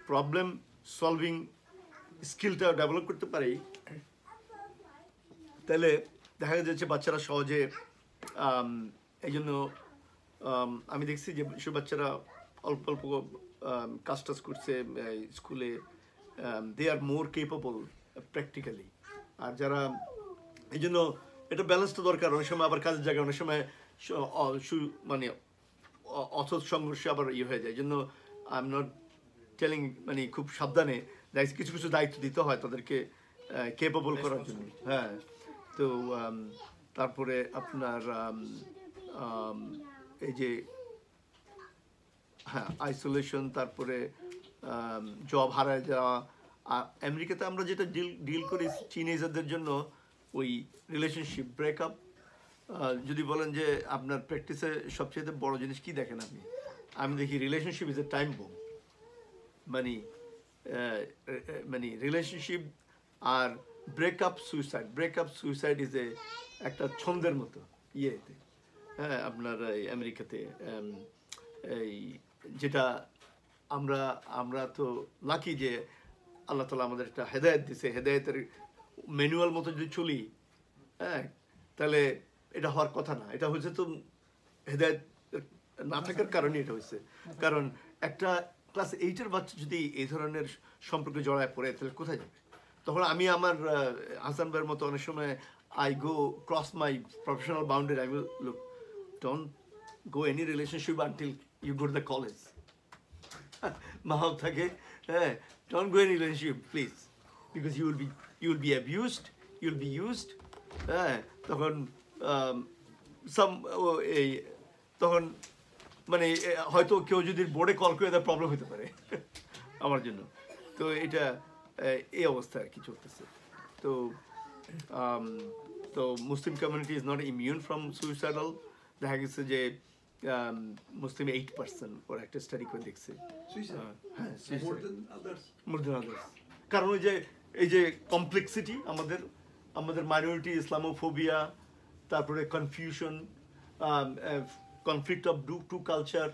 প্রবলেম সলভিং স্কিলটা ডেভেলপ করতে পারি, তাহলে দেখা যাচ্ছে বাচ্চারা সহজে, এই জন্য আমি দেখছি যে সব বাচ্চারা অল্প অল্প কাজ টাজ করছে স্কুলে, দে আর মোর কেপেবল প্র্যাকটিক্যালি। আর যারা, এই জন্য এটা ব্যালেন্স তো দরকার। অনেক সময় আবার কাজের জায়গায় অনেক সময় মানে অথচ সংঘর্ষে আবার হয়ে যায়। এই জন্য আই এম নট টেলিং, মানে খুব সাবধানে কিছু কিছু দায়িত্ব দিতে হয় তাদেরকে কেপেবল করার জন্য। হ্যাঁ, তো তারপরে আপনার এই যে হ্যাঁ আইসোলেশন, তারপরে জব হারায় যাওয়া। আর আমেরিকাতে আমরা যেটা ডিল করি টিনেজারদের জন্য ওই রিলেশনশিপ ব্রেকআপ। যদি বলেন যে আপনার প্র্যাকটিসে সবচেয়ে বড় জিনিস কি দেখেন আপনি, আমি দেখি relationship is a time bomb. মানে রিলেশনশিপ আর ব্রেকআপ সুইসাইড ইজ একটা ছন্দের মতো ইয়েতে, হ্যাঁ আপনার এই আমেরিকাতে। এই যেটা আমরা তো লাকি যে আল্লাহ তাআলা আমাদের একটা হেদায়েত দিছে, হেদায়েতের ম্যানুয়াল মতো যদি চলি, হ্যাঁ তাহলে এটা হওয়ার কথা না। এটা হয়েছে তো হেদায়েত না থাকার কারণে এটা হয়েছে। কারণ একটা ক্লাস 8-এর বাচ্চা যদি এই ধরনের সম্পর্কে জড়ায় পড়ে তাহলে কোথায় যাবে? তখন আমি আমার হাসান ভাইয়ের মতো অনেক সময় I go cross my professional boundary. I will look, don't go any relationship until you go to the college. মাও থাকে, হ্যাঁ don't go any relationship please, because you will be abused, you will be used. হ্যাঁ তখন তখন মানে হয়তো কেউ যদি বোর্ডে কল করে দেয় প্রবলেম হতে পারে আমার জন্য। তো এটা এই অবস্থা আর কি চলতেছে। তো তো Muslim community is not immune from suicidal. দেখা গেছে যে মুসলিম 8% ওরা একটা স্টাডি করে দেখছে। হ্যাঁ মোর দেন আদার্স। কারণ ওই যে এই যে কমপ্লেক্সিটি আমাদের মাইনরিটি, ইসলামোফোবিয়া, তারপরে confusion, conflict of two culture.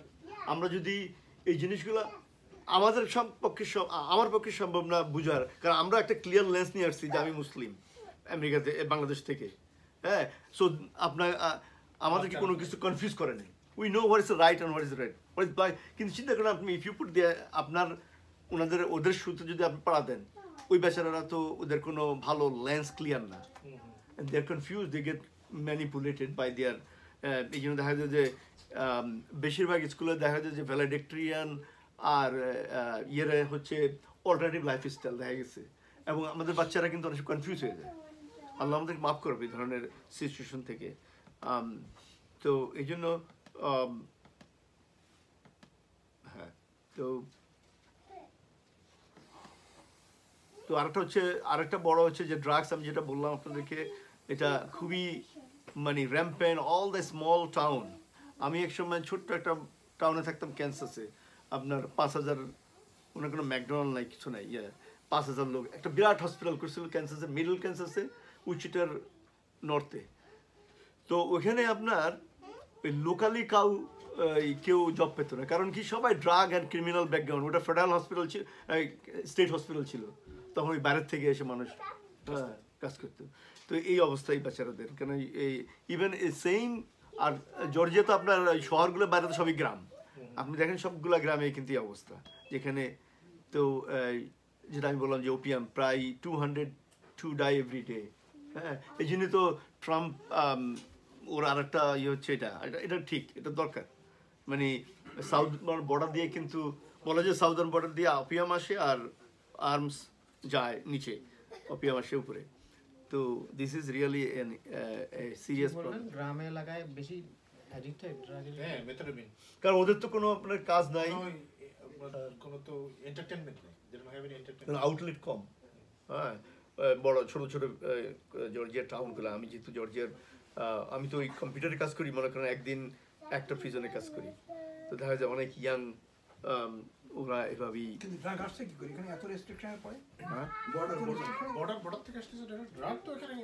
আমরা যদি এই জিনিসগুলো আমার পক্ষে সম্ভব না বুঝার, কারণ আমরা একটা ক্লিয়ার লেন্স নিয়ে আসছি যে আমি মুসলিম আমেরিকাতে, বাংলাদেশ থেকে। হ্যাঁ সো আপনার আমাদেরকে কোনো কিছু কনফিউজ করে নেই। We know what is right and what is right, what is black. কিন্তু চিন্তা করেন আপনি, ইফ ইউ পুট দিয়ে আপনার ওদের সূত্রে যদি আপনি পড়া দেন, ওই বেচারারা তো ওদের কোনো ভালো লেন্স ক্লিয়ার না, they are confuse, they get manipulated by their. এই জন্য দেখা যায় যে বেশিরভাগ স্কুলে দেখা যায় যে ভ্যালেডিক্টরিয়ান আর ইয়েরা হচ্ছে অল্টারনেটিভ লাইফস্টাইল দেখা গেছে, এবং আমাদের বাচ্চারা কিন্তু অনেক কনফিউজ হয়ে যায়। আল্লাহ আমাদেরকে মাফ করবে এই ধরনের সিচুয়েশন থেকে। তো এই জন্য হ্যাঁ তো আরেকটা বড় হচ্ছে যে ড্রাগস। আমি যেটা বললাম আপনাদেরকে, এটা খুবই মানে rampant all the small town. আমি এক সময় ছোট্ট একটা টাউনে থাকতাম ক্যান্সাসে, আপনার 5,000, কোনো ম্যাকডোনাল্ড নাই, কিছু নাই, 5,000 লোক, একটা বিরাট হসপিটাল করছিল ক্যান্সাসে, মিডল ক্যান্সাসে, উইচিটার নর্থে। তো ওখানে আপনার ওই লোকালি কেউ জব পেত না, কারণ কি সবাই ড্রাগ অ্যান্ড ক্রিমিনাল ব্যাকগ্রাউন্ড। ওটা ফেডারেল হসপিটাল ছিল, স্টেট হসপিটাল ছিল, তখন ওই বাইরের থেকে এসে মানুষ কাজ করতো। তো এই অবস্থাই বাচ্চারাদের, কেন এই ইভেন সেম। আর জর্জিয়া তো আপনার শহরগুলোর বাইরে তো সবই গ্রাম, আপনি দেখেন সবগুলা গ্রামে কিন্তু এই অবস্থা, যেখানে তো যেটা আমি বললাম যে ওপিয়াম প্রায় 200 ডাই এভরি ডে। হ্যাঁ এই জন্য তো ট্রাম্প ওর আর একটা ইয়ে হচ্ছে, এটা ঠিক, এটা দরকার। মানে সাউথ বর্ডার দিয়ে কিন্তু বলা যায় সাউদার্ন বর্ডার দিয়ে ওপিয়াম আসে আর আর্মস যায় নিচে, ওপিয়াম আসে উপরে। তো this is really serious problem. গ্রামে এলাকায় বেশি অ্যাডিক্টেড ড্রাগের। হ্যাঁ মেথডামিন, কারণ ওদের তো কোনো আপনার কাজ নাই, কোনো তো এন্টারটেইনমেন্ট নেই, they don't have any entertainment, outlet কম। হ্যাঁ বড় ছোট জর্জিয়ার টাউনগুলো, আমি যেহেতু জর্জিয়ার, আমি তো ওই কম্পিউটারে কাজ করি, মনে করেন একদিন একটা প্রিজনে কাজ করি, তো দেখা যায় অনেক ইয়াং ওরা এভাবেই। কিন্তু ড্রাগ আসছে কি করে এখানে এত রেস্ট্রিকশনের পরে? হ্যাঁ বর্ডার থেকে আসতেছে ড্রাগ তো এখানে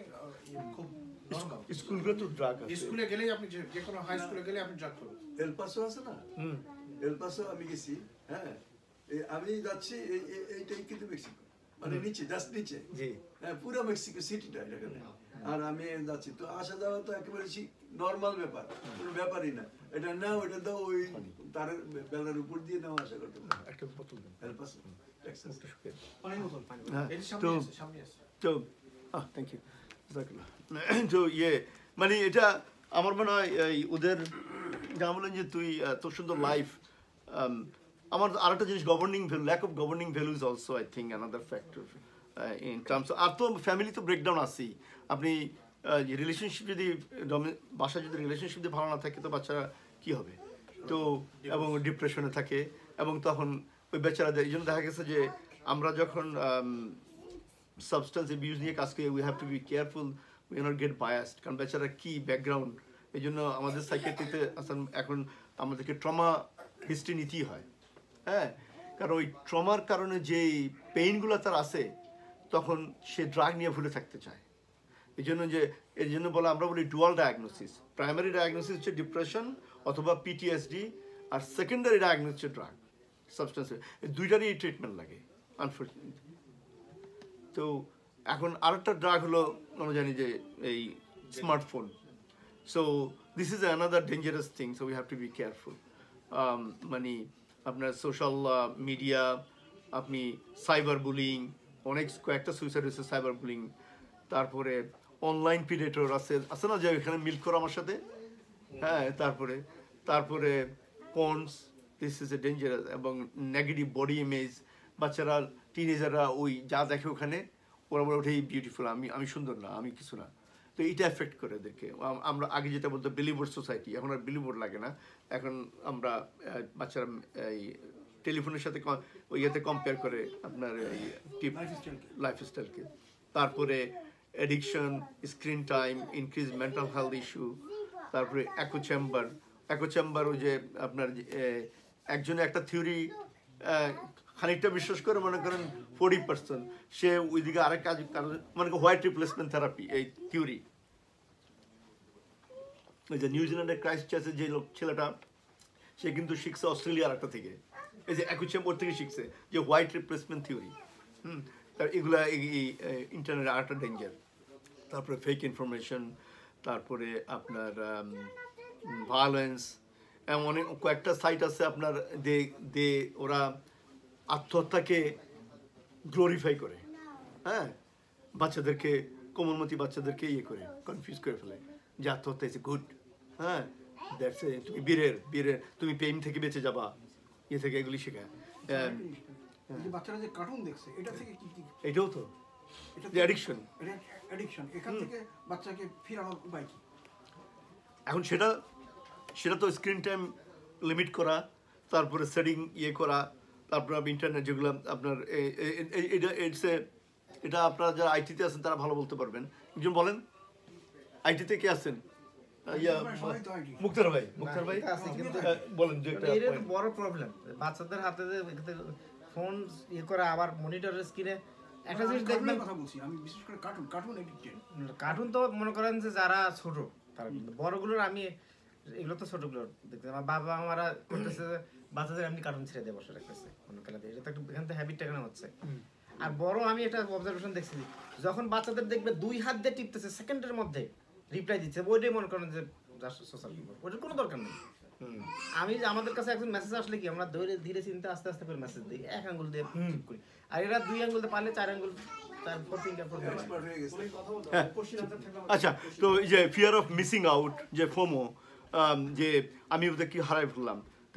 খুব নরমাল। স্কুলগুলো তো ড্রাগ আছে, স্কুলে গেলেই আপনি যে কোনো হাই স্কুলে গেলে আপনি ড্রাগ পাবেন। এল পাসো আছে না, এল পাসো আমি গেছি, হ্যাঁ আমি যাচ্ছি, এইটাই কিন্তু মেক্সিকো, মানে নিচে জাস্ট নিচে, জি হ্যাঁ পুরো মেক্সিকো সিটিটা এখানে। আর আমি যাচ্ছি তো আসা যাওয়া তো একেবারে নর্মাল ব্যাপার, কোনো ব্যাপারই না। এটা নাও, এটা দাও, ওই তার বেলার উপর দিয়ে নাও, আশা করতে একটা বোতল দেন। এল পাসো টেক্সাস। পানি বোতল পানি। এই যে সামনে আছে তো থ্যাংক ইউ। তো মানে এটা আমার মনে হয় ওদের যা বললেন যে তুই তোর সুন্দর লাইফ, আমার আরেকটা জিনিস governing value, lack of governing value is also I think another factor in terms. আর তো ফ্যামিলি তো ব্রেকডাউন আছেই। আপনি রিলেশনশিপ যদি বাসায় যদি রিলেশনশিপ যদি ভালো না থাকে তো বাচ্চারা কী হবে, তো এবং ডিপ্রেশনে থাকে, এবং তখন ওই বেচারাদের এই জন্য দেখা গেছে যে আমরা যখন সাবস্টেন্স অ্যাবিউজ নিয়ে কাজ করি, we have to be careful we not get biased, কারণ বেচারা কী ব্যাকগ্রাউন্ড, এই জন্য আমাদের সাইকিয়াট্রিতে এখন আমাদেরকে ট্রমা হিস্ট্রি নিতেই হয়। হ্যাঁ, কারণ ওই ট্রমার কারণে যেই পেইনগুলো তার আছে তখন সে ড্রাগ নিয়ে ভুলে থাকতে চায়। এই জন্য বলে আমরা বলি ডুয়াল ডায়াগনোসিস। প্রাইমারি ডায়াগনোসিস হচ্ছে ডিপ্রেশন অথবা পিটিএসডি, আর সেকেন্ডারি ডায়াগনোসিস হচ্ছে ড্রাগ সাবস্টেন্সের। দুইটারই ট্রিটমেন্ট লাগে আনফর্চুনেটলি। তো এখন আরেকটা ড্রাগ হলো আমরা জানি যে এই smartphone. So this is another dangerous thing, so we have to be careful. মানে আপনার সোশ্যাল মিডিয়া, আপনি সাইবার বুলিং, কয়েকটা সুইসাইড হয়েছে সাইবার বুলিং, তারপরে অনলাইন প্রিডেটর আছে না যে এখানে মিল করো আমার সাথে, হ্যাঁ, তারপরে পর্নস, দিস ইজ এ ডেঞ্জারাস, এবং নেগেটিভ বডি ইমেজ। বাচ্চারা টিনেজাররা ওই যা দেখে ওখানে ওরা বলে ওঠে বিউটিফুল, আমি সুন্দর না, আমি কিছু না। তো এইটা এফেক্ট করে এদেরকে। আমরা আগে যেটা বলতো বিলিবোর্ড সোসাইটি, এখন আর বিলিবোর্ড লাগে না, এখন আমরা বাচ্চারা এই টেলিফোনের সাথে ওই ইয়েতে কম্পেয়ার করে আপনার এই লাইফস্টাইলকে। তারপরে addiction, screen time, increase mental health issue, তারপরে একো চেম্বার ওই যে আপনার একজনে একটা থিওরি খানিকটা বিশ্বাস করে, মনে করেন 40%, সে ওইদিকে আরেক কাজ মনে করেন হোয়াইট রিপ্লেসমেন্ট থেরাপি, এই থিওরি। ওই যে নিউজিল্যান্ডের ক্রাইস্ট চার্চের যে ছেলেটা, সে কিন্তু শিখছে অস্ট্রেলিয়ার একটা থেকে, এই যে একো চেম্বার থেকে শিখছে যে হোয়াইট রিপ্লেসমেন্ট থিওরি। তার এগুলা ইন্টারনেট আরেকটা ডেঞ্জার। তারপরে ফেক ইনফরমেশন, তারপরে আপনার ভায়োলেন্স, অনেক কয়েকটা সাইট আছে আপনার ওরা আত্মহত্যাকে গ্লোরিফাই করে, হ্যাঁ, বাচ্চাদেরকে, কোমলমতি বাচ্চাদেরকে করে কনফিউজ করে ফেলে যে আত্মহত্যা ইজ গুড, হ্যাঁ, দ্যাটস তুমি বীরের তুমি প্রেম থেকে বেঁচে যাবা, থেকে এগুলি শেখায়। বাচ্চারা যে কার্টুন দেখছে এটা থেকে কি এটাও তো অ্যাডিকশন, এখান থেকে বাচ্চাকে ফিরানোর উপায় কি? এখন সেটা তো স্ক্রিন টাইম লিমিট করা, তারপরে সেটিং করা, তারপরে ইন্টারনেট যেগুলো আপনার এটা আপনারা যারা আইটিতে আছেন তারা ভালো বলতে পারবেন। একজন বলেন, আইটিতে কে আছেন? মুক্তার ভাই বলেন যে এটা তো বড় প্রবলেম। বাচ্চাদের হাতে ফোন করা, আবার মনিটরের স্ক্রিনে একটা জিনিস দেখবেন, কথা বলছি আমি বিশেষ করে কার্টুন এডিক্টেড। কার্টুন তো মনে করেন যে যারা ছোট তারা, বড়গুলোর আমি এগুলো তো ছোটগুলোর দেখতে, আমার বাবা আমারা করতেছে বাচ্চাদের এমনি কার্টুন ছেড়ে দিয়ে বসে রাখতেছে অন্য খেলাতে, এটা তো একটু এখান থেকে হ্যাবিটটা কেন হচ্ছে। আর বড় আমি এটা অবজারভেশন দেখছি, যখন বাচ্চাদের দেখবে 2 হাত দিয়ে টিপতেছে, সেকেন্ডের মধ্যে রিপ্লাই দিচ্ছে, ওইটাই মনে করেন যে সোশ্যাল মিডিয়া, ওইটার কোনো দরকার নেই। আমি আমাদের কাছে একজন মেসেজ আসলে কি আমরা ধীরে চিন্তা আস্তে আস্তে করে মেসেজ দিই, 1 আঙ্গুল দিয়ে ঠিক করি, আর এরা 2 আঙ্গুল দিয়ে পারলে 4 আঙ্গুল, তারপর ফিঙ্গার পর। আচ্ছা, তো এই যে ফিয়ার অফ মিসিং আউট, যে ফোমো, যে আমি ওদের কি হারাই ফেললাম, তো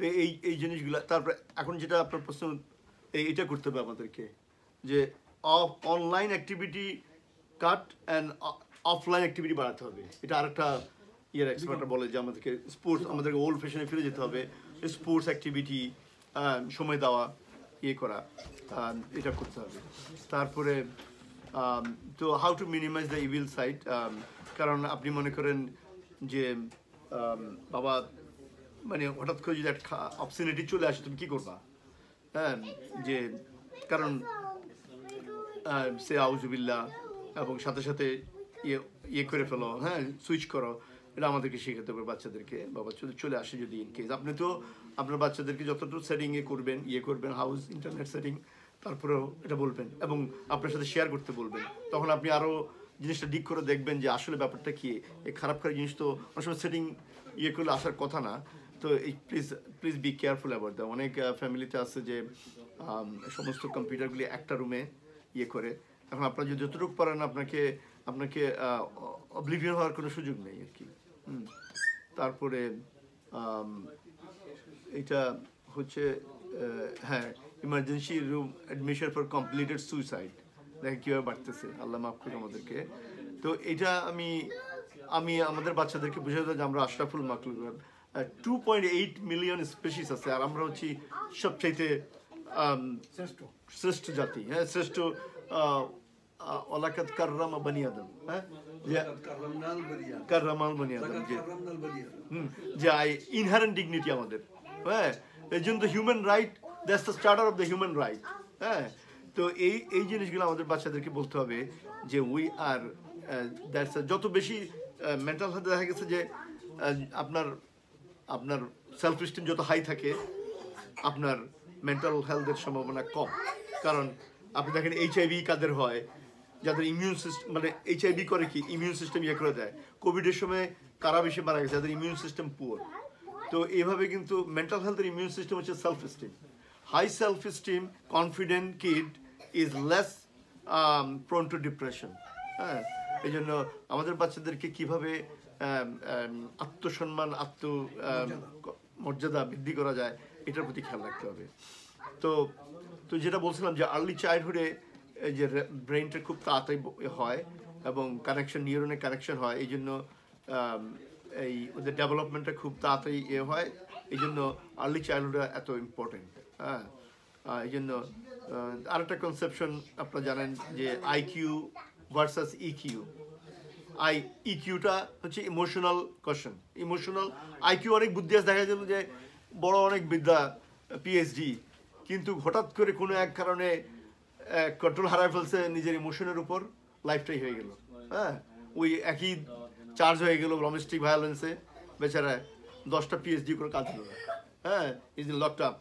এই জিনিসগুলো। তারপরে এখন যেটা আপনার প্রশ্ন, এইটা করতে হবে আমাদেরকে যে online activity cut and offline activity বাড়াতে হবে। এটা আরেকটা এক্সপার্টরা বলে যে আমাদেরকে স্পোর্টস, আমাদেরকে ওল্ড ফ্যাশনে ফিরে যেতে হবে, স্পোর্টস অ্যাক্টিভিটি সময় দেওয়া, করা, এটা করতে হবে। তারপরে তো how to minimize the evil side, কারণ আপনি মনে করেন যে বাবা মানে হঠাৎ করে যদি একটা অপশনিটি চলে আসে তুমি কী করবা, হ্যাঁ, যে কারণ সে আউজুবিল্লাহ, এবং সাথে সাথে করে ফেলো, হ্যাঁ, সুইচ করো, এটা আমাদেরকে শেখাতে হবে বাচ্চাদেরকে। বাবা চলে আসে যদি ইন কেস, আপনি তো আপনার বাচ্চাদেরকে যতটুকু সেটিং করবেন হাউস ইন্টারনেট সেটিং, তারপরেও এটা বলবেন এবং আপনার সাথে শেয়ার করতে বলবেন, তখন আপনি আরও জিনিসটা ডিক করে দেখবেন যে আসলে ব্যাপারটা কি। এই খারাপ জিনিস তো অনেক সময় সেটিং করলে আসার কথা না। তো এই please be careful about that. অনেক ফ্যামিলিতে আছে যে সমস্ত কম্পিউটারগুলি একটা রুমে করে, এখন আপনারা যদি যতটুকু পারেন আপনাকে অবলিভিয়ন হওয়ার কোনো সুযোগ নেই আর কি। তারপরে এটা হচ্ছে হ্যাঁ, emergency room admission for completed suicide, দেখেন কীভাবে বাড়তেছে, আল্লাহ মাফ করুন আমাদেরকে। তো এটা আমি আমি আমাদের বাচ্চাদেরকে বুঝাতে যে আমরা আশরাফুল মাখলুক, 2.8 মিলিয়ন স্পেসিস আছে, আর আমরা হচ্ছি সবচাইতে শ্রেষ্ঠ জাতি, হ্যাঁ, শ্রেষ্ঠ ওলাকাত কাররামা বানি আদম, হ্যাঁ, কাররামাল বানি আদম, যে ইনহারেন্ট ডিগনিটি আমাদের, হ্যাঁ, এই জন্য human right, that's the starter of the human right, হ্যাঁ। তো এই জিনিসগুলো আমাদের বাচ্চাদেরকে বলতে হবে যে উই আর দ্যাটস, যত বেশি মেন্টাল হেলথ দেখা গেছে যে আপনার আপনার সেলফ এস্টিম যত হাই থাকে আপনার মেন্টাল হেলথের সম্ভাবনা কম। কারণ আপনি দেখেন HIV কাদের হয়, যাদের ইমিউন সিস্টেম, মানে HIV করে কি ইমিউন সিস্টেম ইয়ে করে দেয়। কোভিডের সময় কারা বেশি মারা গেছে, যাদের ইমিউন সিস্টেম পুয়ার। তো এইভাবে কিন্তু মেন্টাল হেলথের ইমিউন সিস্টেম হচ্ছে self esteem. High self esteem confident kid is less prone to depression, হ্যাঁ। এই জন্য আমাদের বাচ্চাদেরকে কিভাবে আত্মসম্মান, মর্যাদা বৃদ্ধি করা যায় এটার প্রতি খেয়াল রাখতে হবে। তো যেটা বলছিলাম যে আর্লি চাইল্ডহুডে যে ব্রেনটা খুব তাড়াতাড়ি হয় এবং কানেকশন, নিউরনের কানেকশন হয়, এই জন্য এই ওদের ডেভেলপমেন্টটা খুব তাড়াতাড়ি হয়, এই জন্য আর্লি চাইল্ডহুড এত ইম্পর্টেন্ট, হ্যাঁ। এই জন্য আরেকটা কনসেপশন আপনারা জানেন যে IQ ভার্সাস EQ। EQটা হচ্ছে ইমোশনাল কোশ্চেন, ইমোশনাল। IQ অনেক বুদ্ধি আছে, দেখা যাবে যে বড় অনেক বিদ্যা, PhD, কিন্তু হঠাৎ করে কোনো এক কারণে কন্ট্রোল হারায় ফেলছে নিজের ইমোশনের উপর, লাইফটাই হয়ে গেল, হ্যাঁ। ওই একই চার্জ হয়ে গেল ডোমেস্টিক ভায়োলেন্সে, বেচারা 10টা PhD করে কাজ হলো, হ্যাঁ, ইজ লকড আপ।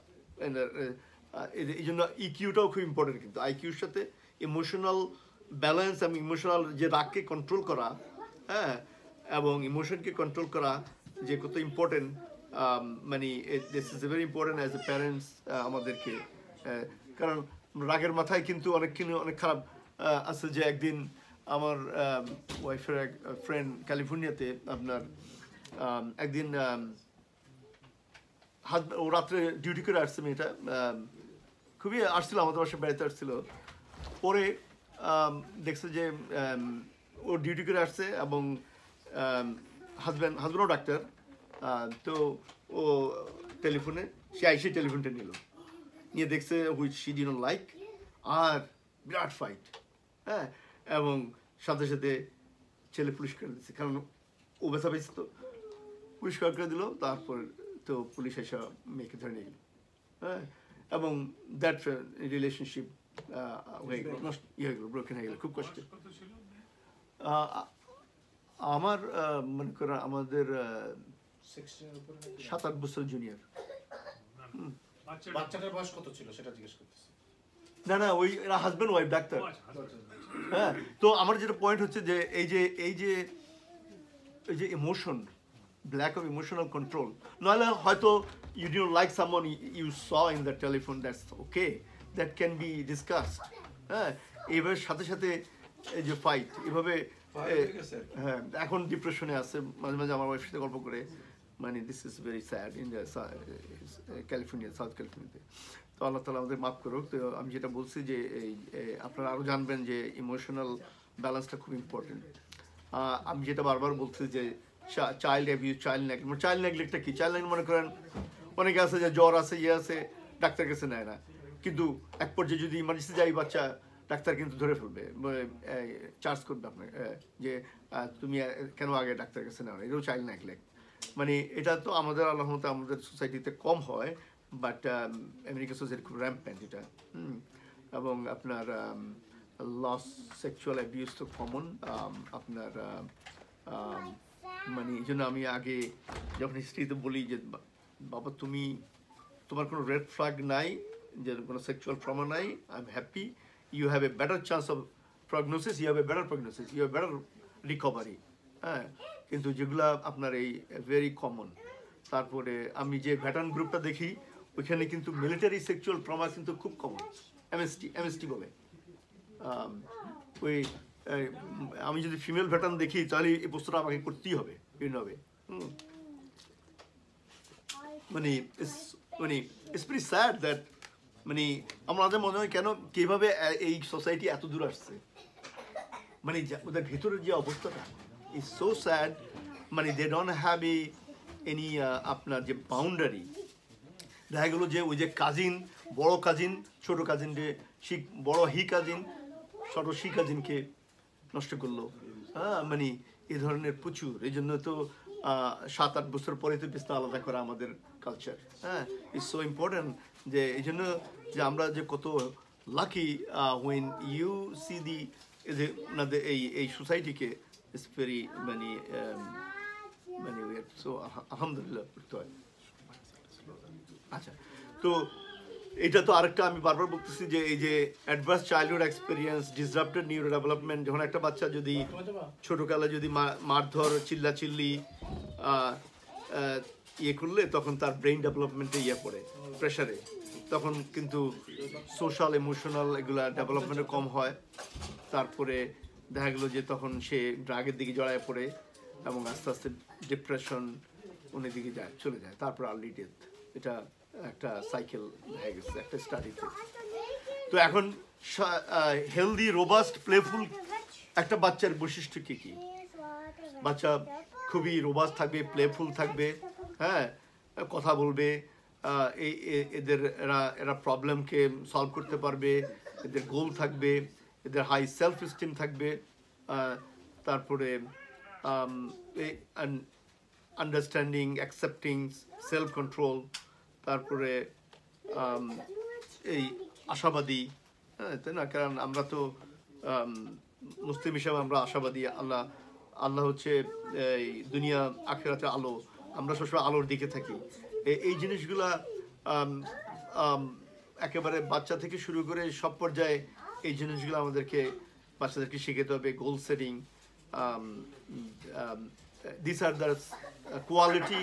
এই জন্য EQটাও খুব ইম্পর্টেন্ট, কিন্তু IQর সাথে ইমোশনাল ব্যালেন্স এবং ইমোশনাল যে রাগকে কন্ট্রোল করা, হ্যাঁ, এবং ইমোশনকে কন্ট্রোল করা যে কত ইম্পর্টেন্ট, মানে this is very important as a parents আমাদেরকে। কারণ রাগের মাথায় কিন্তু অনেক খারাপ আছে। যে একদিন আমার ওয়াইফের এক ফ্রেন্ড ক্যালিফোর্নিয়াতে, আপনার একদিন ও রাত্রে ডিউটি করে আসছে মেয়েটা, খুবই আসছিল আমাদের বাসায় বেড়াতে আসছিল। পরে দেখছে যে ও ডিউটি করে আসছে এবং হাজব্যান্ডও ডাক্তার। তো ও টেলিফোনে সে টেলিফোনটা নিয়ে দেখছে হুইচ শি ডিডন্ট লাইক, আর বিরাট ফাইট, হ্যাঁ। এবং সাথে সাথে ছেলে পুরস্কার দিচ্ছে, কারণ ও ব্যথা পেয়েছে, তো পুরস্কার করে দিল। তারপর তো পুলিশ এসে মেয়েকে ধরে নিয়ে গেল, হ্যাঁ। এবং দ্যাট রিলেশনশিপ হয়ে গেল, হয়ে গেল, ব্রোকেন হয়ে গেল, খুব কষ্ট। আমার মনে করেন আমাদের 7-8 বছর জুনিয়র। বাচ্চাটার বয়স কত ছিল সেটা জিজ্ঞেস করতেছি। না, ওই এরা হাজব্যান্ড ওয়াইফ ডাক্তার, হ্যাঁ। তো আমার যেটা পয়েন্ট হচ্ছে যে এই যে emotion, lack of emotional control, নাহলে হয়তো you didn't like someone you saw in the telephone, that's okay, that can be discussed, হ্যাঁ। এইভাবে সাথে সাথে এই যে ফাইট, এভাবে, হ্যাঁ। এখন ডিপ্রেশনে আছে, মাঝে মাঝে আমার ওয়াইফের সাথে গল্প করে, মানে this is very sad in California, south ক্যালিফোর্নিয়াতে। তো আল্লাহ তাআলা আমাদের মাফ করুক। তো আমি যেটা বলছি যে আপনারা আরও জানবেন যে ইমোশনাল ব্যালেন্সটা খুব ইম্পর্টেন্ট। আমি যেটা বারবার বলছি যে চাইল্ড অ্যাবিউজ, চাইল্ড নেগলেক্টটা কি? চাইল্ড নেগলেক্ট মনে করেন অনেকে আছে যে জ্বর আছে, ইয়ে আছে, ডাক্তার কাছে নেয় না, কিন্তু এক পর্যায়ে যদি ইমার্জেন্সি যাই বাচ্চা, ডাক্তার কিন্তু ধরে ফেলবে, চার্জ করবে আপনাকে যে তুমি কেন আগে ডাক্তার কাছে নেও না। এটাও চাইল্ড নেগলেক্ট। মানে এটা তো আমাদের আল্লাহর মতে আমাদের সোসাইটিতে কম হয়, বাট আমেরিকা সোসাইটি খুব র্যাম্পেন্ট এটা। এবং আপনার লস, সেক্সুয়াল অ্যাবিউজ তো কমন। আপনার মানে এই জন্য আমি আগে যখন হিস্ট্রিতে বলি যে বাবা তোমার কোনো রেড ফ্ল্যাগ নাই, যে কোনো সেক্সুয়াল ট্রমা নাই, I am happy, you have a better chance of prognosis, you have a better prognosis, you have better recovery, হ্যাঁ। কিন্তু যেগুলা আপনার এই ভেরি কমন। তারপরে আমি যে ভ্যাটার্ন গ্রুপটা দেখি ওইখানে কিন্তু মিলিটারি সেক্সুয়াল ট্রমা কিন্তু খুব কমন, এমএসটি বলে। ওই আমি যদি ফিমেল ভ্যাটার্ন দেখি তাহলে এই প্রশ্নটা আমাকে করতেই হবে বিভিন্নভাবে। মানে ইটস ভেরি স্যাড দ্যাট, মানে আমাদের মনে হয় কেন কিভাবে এই সোসাইটি এত দূর আসছে। মানে ওদের ভিতরের যে অবস্থাটা ইজ সো স্যাড, মানে দে ডোন্ট হ্যাভ এনি আপনার যে বাউন্ডারি। দেখা গেলো যে ওই যে কাজিন, বড় কাজিন ছোট কাজিন, যে বড় কাজিন ছোট কাজিনকে নষ্ট করলো, হ্যাঁ, মানে এই ধরনের প্রচুর। এই জন্য তো 7-8 বছর পরে তো বিস্তার আলাদা করা আমাদের কালচার, হ্যাঁ, ইটস সো ইম্পর্টেন্ট। যে এই জন্য যে আমরা যে কত লাকি হোয়েন ইউ সি দি এই সোসাইটিকে ইটস ভেরি মানে সো আলহামদুলিল্লাহ করতে হয়। আচ্ছা, তো এটা তো আরেকটা আমি বারবার বলতেছি যে এই যে advance childhood experience, disrupted neuro development, যখন একটা বাচ্চা যদি ছোটকালে যদি মারধর চিল্লাচিল্লি ইয়ে করলে তখন তার ব্রেইন ডেভেলপমেন্টে পড়ে প্রেশারে, তখন কিন্তু সোশ্যাল ইমোশনাল এগুলা ডেভেলপমেন্টে কম হয়। তারপরে দেখা গেলো যে তখন সে ড্রাগের দিকে জড়ায় পড়ে এবং আস্তে আস্তে ডিপ্রেশন অনেক দিকে চলে যায়, তারপর আর্লি ডেথ। এটা একটা সাইকেল হয়ে গেছে একটা স্টাডিতে। তো এখন হেলদি, রোবাস্ট, প্লেফুল একটা বাচ্চার বৈশিষ্ট্য কি কি? বাচ্চা খুবই রোবাস্ট থাকবে, প্লেফুল থাকবে, হ্যাঁ, কথা বলবে, এরা প্রবলেমকে সলভ করতে পারবে, এদের গোল থাকবে, এদের হাই সেলফ এস্টিম থাকবে, তারপরে আন্ডারস্ট্যান্ডিং, অ্যাকসেপ্টিং, সেলফ কন্ট্রোল, তারপরে এই আশাবাদী, হ্যাঁ, তাই না? কারণ আমরা তো মুসলিম হিসাবে আমরা আশাবাদী। আল্লাহ হচ্ছে এই দুনিয়া আখিরাতের আলো, আমরা সবসময় আলোর দিকে থাকি। এই জিনিসগুলা একেবারে বাচ্চা থেকে শুরু করে সব পর্যায়ে এই জিনিসগুলো বাচ্চাদেরকে শিখাতে হবে। Goal setting, this are the quality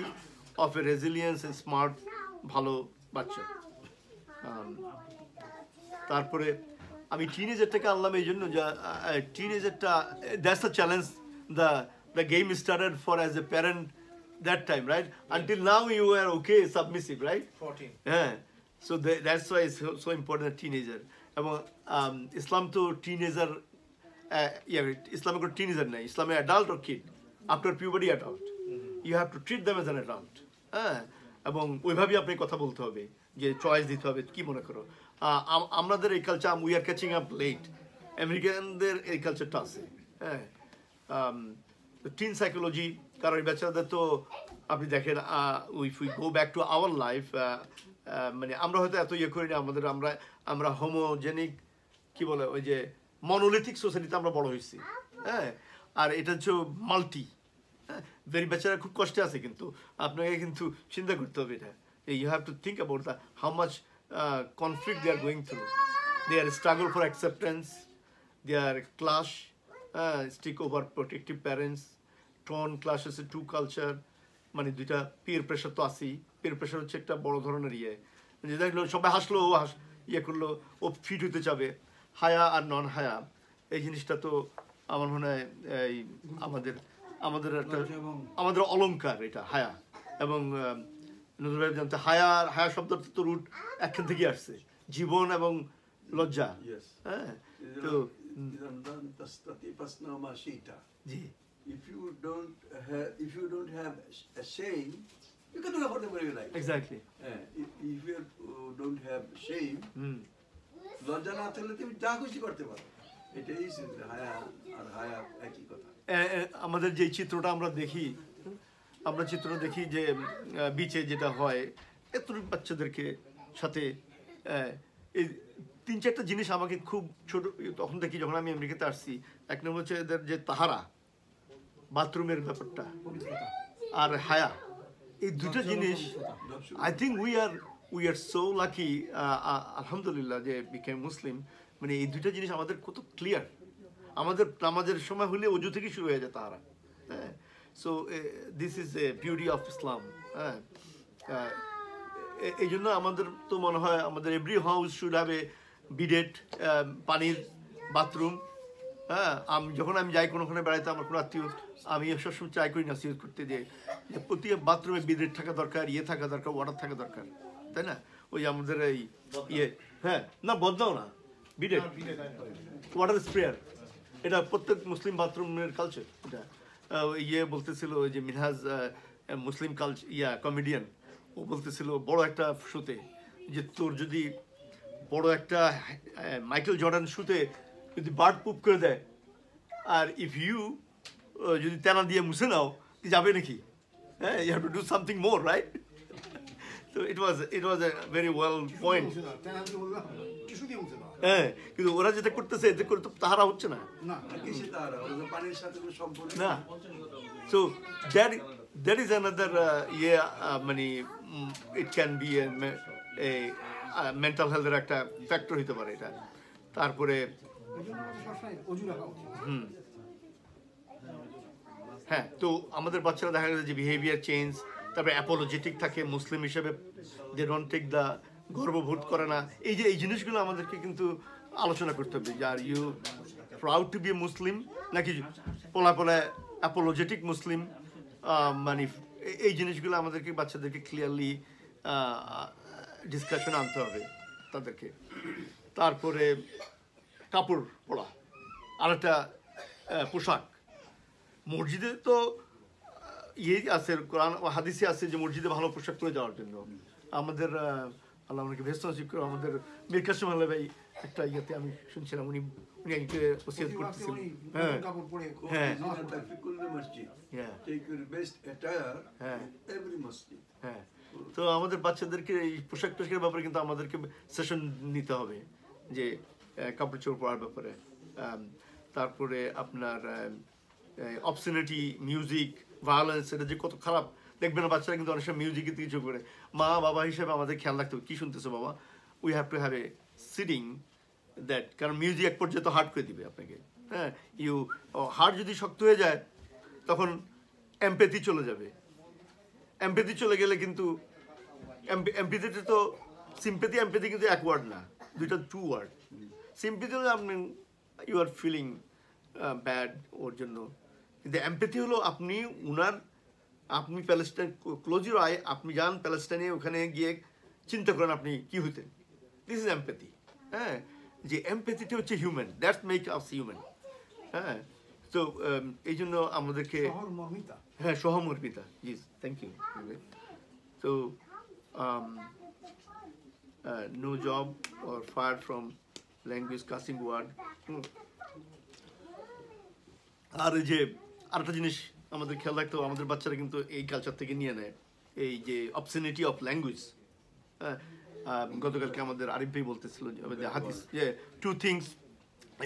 of a resilience, smart, ভালো বাচ্চা। তারপরে আমি টিনেজারটাকে আনলাম এই জন্য, টিনেজারটা that's the challenge the game started for as a parent that time, right? Until now you were okay, submissive, right? 14. Yeah. So that's why it's so important, a teenager. এবং ইসলাম তো টিনেজার, ইসলামে কোনো টিনেজার নেই, ইসলামে adult or kid, after puberty adult. You have to treat them as an adult. হ্যাঁ, এবং ওইভাবেই আপনি কথা বলতে হবে, যে চয়েস দিতে হবে। কি মনে করো আমাদের এই culture, we are catching up late, আমেরিকানদের এই কালচারটা আছে, হ্যাঁ। টিন সাইকোলজি, কারণ এই বাচ্চাদের তো আপনি দেখেন, if we go back to our life, মানে আমরা হয়তো এত করি না, আমরা হোমোজেনিক, কি বলে, ওই যে মনোলিথিক সোসাইটিতে আমরা বড় হয়েছি, হ্যাঁ। আর এটা হচ্ছে মাল্টি, ভেরি বাচ্চারা খুব কষ্টে আছে, কিন্তু আপনাকে কিন্তু চিন্তা করতে হবে এটা। You have to think about the how much conflict they are going through, they are struggle for acceptance, they are clash, stick over protective parents, torn clashes in two culture, মানে দুইটা peer pressure তো আছেই। peer pressure হচ্ছে একটা বড় ধরনের যে দেখলো সবাই হাসলো, ও করলো, ও ফিট হতে যাবে। হায়া আর নন হায়া, এই জিনিসটা তো আমার মনে হয় এই আমাদের একটা আমাদের অলংকার এটা, হায়া। এবং নজরুল ভাই জানতে হায়া শব্দটা তো রুট একখান থেকে আসছে, জীবন এবং লজ্জা, হ্যাঁ। তো জি, if you don't have a shame, you can do whatever you like. Exactly. If you don't have shame, লজ্জা না থাকলে তুমি যা খুশি করতে পারো। এটাই হায়া আর হায়া একই কথা। আমাদের যে চিত্রটা আমরা দেখি যে বিচে যেটা হয়, এত বাচ্চাদেরকে সাথে এই 3-4টা জিনিস আমাকে খুব ছোট তখন দেখি, যখন আমি আমেরিকাতে আসছি। এক নম্বর হচ্ছে এদের যে তাহারা, বাথরুমের ব্যাপারটা, আর হায়া, এই দুটো জিনিস। I think we R so lucky, আলহামদুলিল্লাহ, যে বিকেম মুসলিম। মানে এই দুটো জিনিস আমাদের কত ক্লিয়ার। আমাদের নামাজের সময় হলে অজু থেকে শুরু হয়ে যায় তাহারা, হ্যাঁ। So this is a beauty of Islam, হ্যাঁ। এই জন্য আমাদের তো মনে হয় আমাদের every house should have a bidet, পানির বাথরুম, হ্যাঁ। যখন আমি যাই কোনোখানে বেড়াইতে, আমার কোনো আত্মীয়, আমি সবসময় ট্রাই করি না সিউজ করতে, যে প্রতি বাথরুমে বিডেট থাকা দরকার, থাকা দরকার, ওয়াটার থাকা দরকার, তাই না? ওই আমাদের এই হ্যাঁ, না বদলাও না, বিডেট, ওয়াটার স্প্রেয়ার, এটা প্রত্যেক মুসলিম বাথরুমের কালচার। এটা ইয়ে বলতেছিল ওই যে মিনহাজ মুসলিম কালচার কমেডিয়ান, ও বলতেছিল বড় একটা শুতে যে তোর যদি বড় একটা মাইকেল জর্ডান শুতে যদি বার্ড পুপ করে দেয় আর ইফ ইউ যদি তেনা দিয়ে মুছে নাও যাবে নাকি, হ্যাঁ, you have to do something more, right? So it was a very well point. Tissue দিয়ে মুছে দাও। হ্যাঁ, কিন্তু ওরা যেটা করতেছে এতে করে তো তাহারা হচ্ছে না। না কিসে তারা ওদের পানির সাথে কোনো সম্পর্ক না, so that is another মানে it can be a mental health এর একটা ফ্যাক্টর হতে পারে এটা। তারপরে এই জন্য আমাদের সবসময় অজু রাখা উচিত। হ্যাঁ, তো আমাদের বাচ্চারা দেখা গেছে যে বিহেভিয়ার চেঞ্জ, তারপরে অ্যাপোলজেটিক থাকে মুসলিম হিসেবে, দে ডোন্ট টেক দ্য গর্ববোধ করে না। এই জিনিসগুলো আমাদেরকে কিন্তু আলোচনা করতে হবে যে are you proud to be a Muslim নাকি পোলা অ্যাপোলজেটিক মুসলিম, মানে এই জিনিসগুলো আমাদেরকে বাচ্চাদেরকে ক্লিয়ারলি ডিসকাশন আনতে হবে তাদেরকে। তারপরে কাপড় পরা, আরেকটা পোশাক। মসজিদে তো ইয়ে আছে, কোরআন ও হাদিসে আছে যে মসজিদে ভালো পোশাক পরে যাওয়ার জন্য। আমাদের আল্লাহ আমাকে ভেস্ট নসিব করে, আমাদের মীর কাসেম আলী ভাই একটা ইয়েতে আমি শুনছিলাম, উনি একটু ওসিয়ত করতেছিলেন। হ্যাঁ কাপড় পরে হ্যাঁ মসজিদ হ্যাঁ টেক ইউর বেস্ট অ্যাটায়ার হ্যাঁ এভরি মসজিদ। হ্যাঁ, তো আমাদের বাচ্চাদেরকে এই পোশাক টোশাকের ব্যাপারে কিন্তু আমাদেরকে সেশন নিতে হবে যে কাপড় চোপড় পরার ব্যাপারে। তারপরে আপনার অবসিনিটি, মিউজিক, ভায়োলেন্স, এটা যে কত খারাপ। দেখবেন বাচ্চারা কিন্তু অনেক সময় মিউজিকের দিকে চোখ করে। মা বাবা হিসেবে আমাদের খেয়াল রাখতে হবে, কী শুনতেছো বাবা, we have to have a sitting that, কারণ মিউজিক এক পর্যায়ে তো হার্ট করে দিবে আপনাকে। হ্যাঁ, হার্ট যদি শক্ত হয়ে যায় তখন এমপ্যাথি চলে যাবে। এমপ্যাথি চলে গেলে কিন্তু এমপ্যাথিতে তো সিম্প্যাথি এমপ্যাথি কিন্তু এক ওয়ার্ড না, দুইটা টু ওয়ার্ড। সিম্প্যাথি হলো আপনি ইউ আর ফিলিং ব্যাড ওর জন্য, কিন্তু এমপ্যাথি হলো আপনি প্যালেস্টাইন, ক্লোজ ইউর আই, আপনি যান প্যালেস্টাইনে, ওখানে গিয়ে চিন্তা করেন আপনি কি হইতেন। This is empathy. হ্যাঁ, যে এমপ্যাথিটা হচ্ছে human, that's make us human. হ্যাঁ, তো এই জন্য আমাদেরকে সহমর্মিতা, হ্যাঁ, সহমর্মিতা, জি, থ্যাংক ইউ। তো no job or fire from language cussing word. আর এই যে আরেকটা জিনিস আমাদের খেয়াল রাখতে হবে, আমাদের বাচ্চারা কিন্তু এই কালচার থেকে নিয়ে নেয় এই যে অবসিনিটি অফ ল্যাঙ্গুয়েজ। হ্যাঁ, গতকালকে আমাদের আরিফ ভাই বলতেছিল যে হাদিস যে two things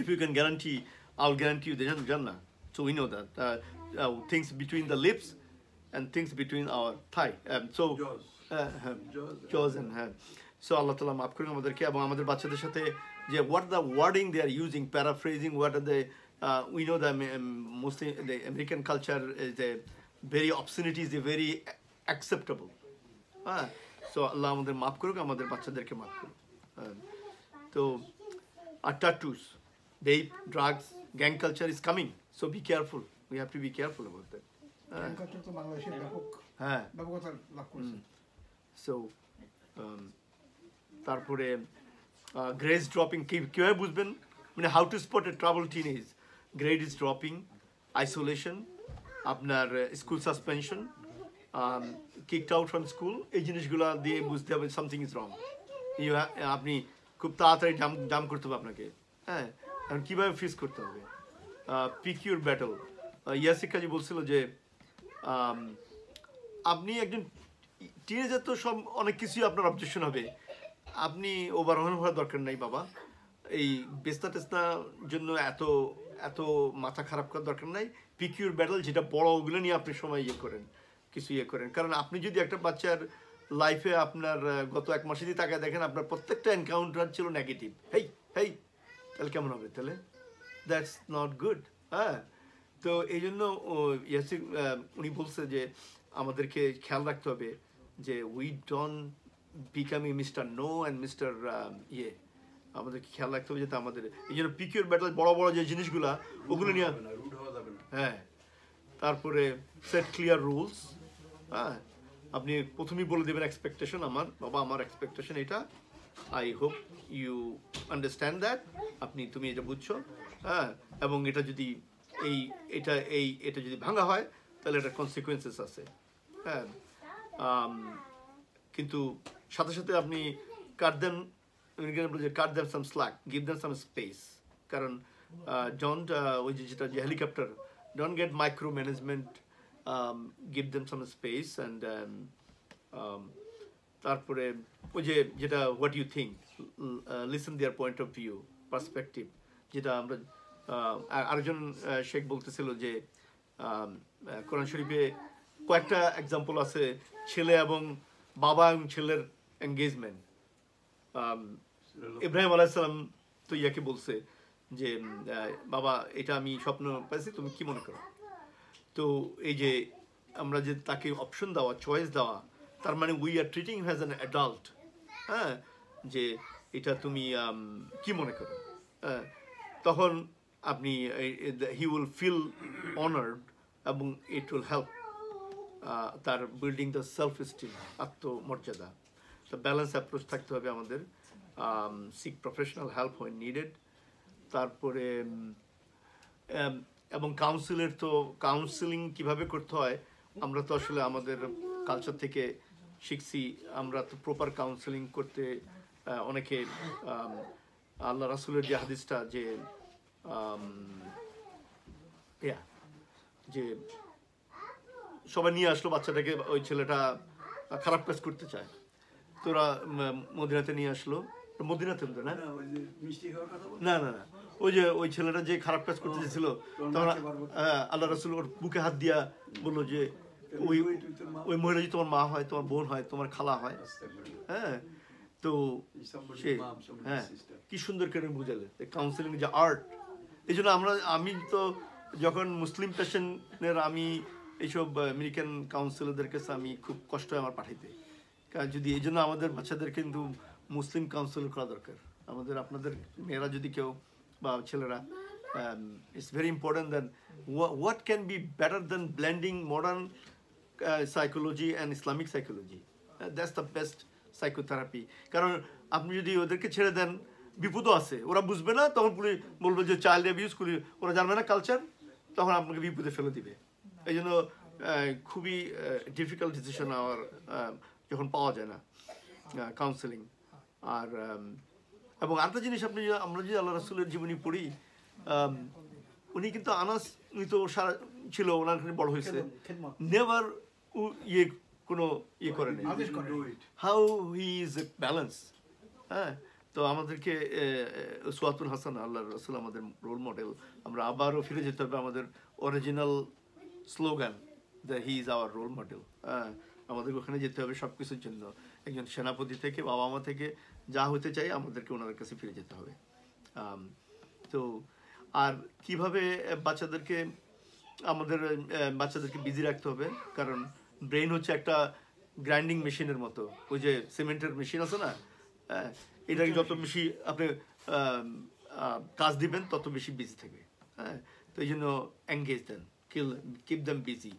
if you can guarantee I will guarantee you the জান্নাহ। So we know that things between the lips and things between our thigh. Jaws and so Allah Ta'ala maaf করুন আমাদেরকে এবং আমাদের বাচ্চাদের সাথে যে what the wording they are using, paraphrasing, what are they, we know that mostly the American culture is a very obscenity is a very acceptable. So Allah আমাদের মাফ করুক, আমাদের বাচ্চাদেরকে মাফ করুক। তো আর tattoos, vape, drugs, gang culture is coming. So be careful. We have to be careful about that. Culture তো বাংলাদেশের হ্যাঁ, ব্যাপকতা লাভ করেছে। So তারপরে গ্রেড ড্রপিং কীভাবে বুঝবেন, মানে how to spot a trouble teenage. Grade is dropping, isolation, আপনার school suspension, kicked out from school, এই জিনিসগুলো দিয়ে বুঝতে হবে সামথিং ইজ রং। আপনি খুব তাড়াতাড়ি জাম করতে হবে আপনাকে। হ্যাঁ, এখন কীভাবে ফেস করতে হবে, পিক ইউর ব্যাটল। ইয়াসিক কাজী বলছিল যে আপনি একজন টিনেজার, তো সব অনেক কিছুই আপনার অবজেকশন হবে, আপনি ওভারওয়েল হওয়ার দরকার নাই বাবা। এই বেস্তা টেস্তার জন্য এত মাথা খারাপ করার দরকার নাই। পিক ইউর ব্যাটল, যেটা বড় ওগুলো নিয়ে আপনি সময় কিছু করেন। কারণ আপনি যদি একটা বাচ্চার লাইফে আপনার গত এক মাসে যদি তাকায় দেখেন আপনার প্রত্যেকটা এনকাউন্টার ছিল নেগেটিভ, হেই তাহলে কেমন হবে? তাহলে দ্যাটস নট গুড। হ্যাঁ, তো এই জন্য ইয়াসিক উনি বলছে যে আমাদেরকে খেয়াল রাখতে হবে যে we don't becoming mister no and mister আমাদেরকে খেয়াল রাখতে হবে যাতে আমাদের এই জন্য পিকিউর ব্যাটল, বড় বড় যে জিনিসগুলা ওগুলো নিয়ে। হ্যাঁ, তারপরে সেট ক্লিয়ার রুলস। হ্যাঁ, আপনি প্রথমেই বলে দেবেন এক্সপেকটেশন, আমার বাবা আমার এক্সপেকটেশন এটা, I hope you understand that, তুমি এটা বুঝছো, হ্যাঁ, এবং এটা যদি এটা যদি ভাঙা হয় তাহলে এটা কনসিকুয়েন্সেস আছে, হ্যাঁ। কিন্তু সাথে সাথে আপনি cut them some slack, give them some space, কারণ ডোন্ট ওই যেটা যে helicopter, don't get micro management, give them some space and তারপরে ওই যেটা what you think, listen their point of view, perspective, যেটা আমরা আরেকজন শেখ বলতেছিল যে কোরআন শরীফে কয়েকটা এক্সাম্পল আছে ছেলে এবং বাবা এবং ছেলের এঙ্গেজমেন্ট। ইব্রাহিম আলাইহিসসালাম তো ইয়াকে বলছে যে বাবা এটা আমি স্বপ্ন পাইছি, তুমি কি মনে করো? তো এই যে আমরা যে তাকে অপশন দেওয়া, চয়েস দেওয়া, তার মানে we are treating has an adult, হ্যাঁ, যে এটা তুমি কি মনে করো, তখন আপনি হি উইল ফিল অনার্ড এবং ইট উইল হেল্প তার বিল্ডিং দ্য সেলফ এস্টিম, আত্মমর্যাদা। তো ব্যালেন্স অ্যাপ্রোচ থাকতে হবে আমাদের, seek professional help when needed. তারপরে এবং কাউন্সিলিং কিভাবে করতে হয় আমরা তো আসলে আমাদের কালচার থেকে শিখছি, আমরা তো প্রপার কাউন্সিলিং করতে অনেকে আল্লাহ রাসূলের যে হাদিসটা যে যে সবাই নিয়ে আসলো বাচ্চাটাকে, ওই ছেলেটা খারাপ কাজ করতে চায়, তোরা মদিনাতে নিয়ে আসলো, মদিনাতে না না না না ওই ছেলেটা যে খারাপ কাজ করতে চেয়েছিল, তখন আল্লাহ রাসূল ওর বুকে হাত দিয়া বললো যে ওই মহিলা যদি তোমার মা হয়, তোমার বোন হয়, তোমার খালা হয়, হ্যাঁ। তো সে হ্যাঁ কি সুন্দর করে বুঝালে কাউন্সিলিং যে আর্ট। এই জন্য আমি তো যখন মুসলিম পেশেন্টের আমি এইসব আমেরিকান কাউন্সিলরদের কাছে আমি খুব কষ্ট হয় আমার পাঠাইতে, কারণ যদি এই জন্য আমাদের বাচ্চাদের কিন্তু মুসলিম কাউন্সিলর করা দরকার। আপনাদের মেয়েরা যদি কেউ বা ছেলেরা, it's very important that what can be better than blending modern psychology and Islamic psychology, that's the best psychotherapy. কারণ আপনি যদি ওদেরকে ছেড়ে দেন, বিপদও আছে, ওরা বুঝবে না, তখন পুলিশ বলবে যে চাইল্ড অ্যাবিউজ করি, ওরা জানবে না কালচার, তখন আপনাকে বিপদে ফেলে দিবে। এই জন্য খুবই ডিফিকাল্ট ডিসিশন আমার যখন পাওয়া যায় না কাউন্সেলিং। আর এবং আরেকটা জিনিস আমরা যদি আল্লাহ রাসূলের জীবনী পড়ি, উনি কিন্তু আনাস তো সারা ছিল, ওনার বড় হয়েছে, নেভার কোনো করেনি, how he is a balance, হ্যাঁ। তো আমাদেরকে উসওয়াতুল হাসানা, আল্লাহ রাসূল আমাদের রোল মডেল, আমরা আবারও ফিরে যেতে হবে আমাদের original slogan, that he is our role model. আমাদের ওখানে যেতে হবে সব কিছুর জন্য, একজন সেনাপতি থেকে বাবা মা থেকে যা হতে চাই আমাদেরকে ওনাদের কাছে ফিরে যেতে হবে। তো আর কিভাবে বাচ্চাদেরকে বিজি রাখতে হবে, কারণ ব্রেন হচ্ছে একটা গ্রাইন্ডিং মেশিনের মতো, ওই যে সিমেন্টের মেশিন আছে না, এটাকে যত বেশি আপনি কাজ দিবেন তত বেশি বিজি থাকবে, হ্যাঁ। তো এই জন্য এঙ্গেজ দেন, কিপ দেম বিজি,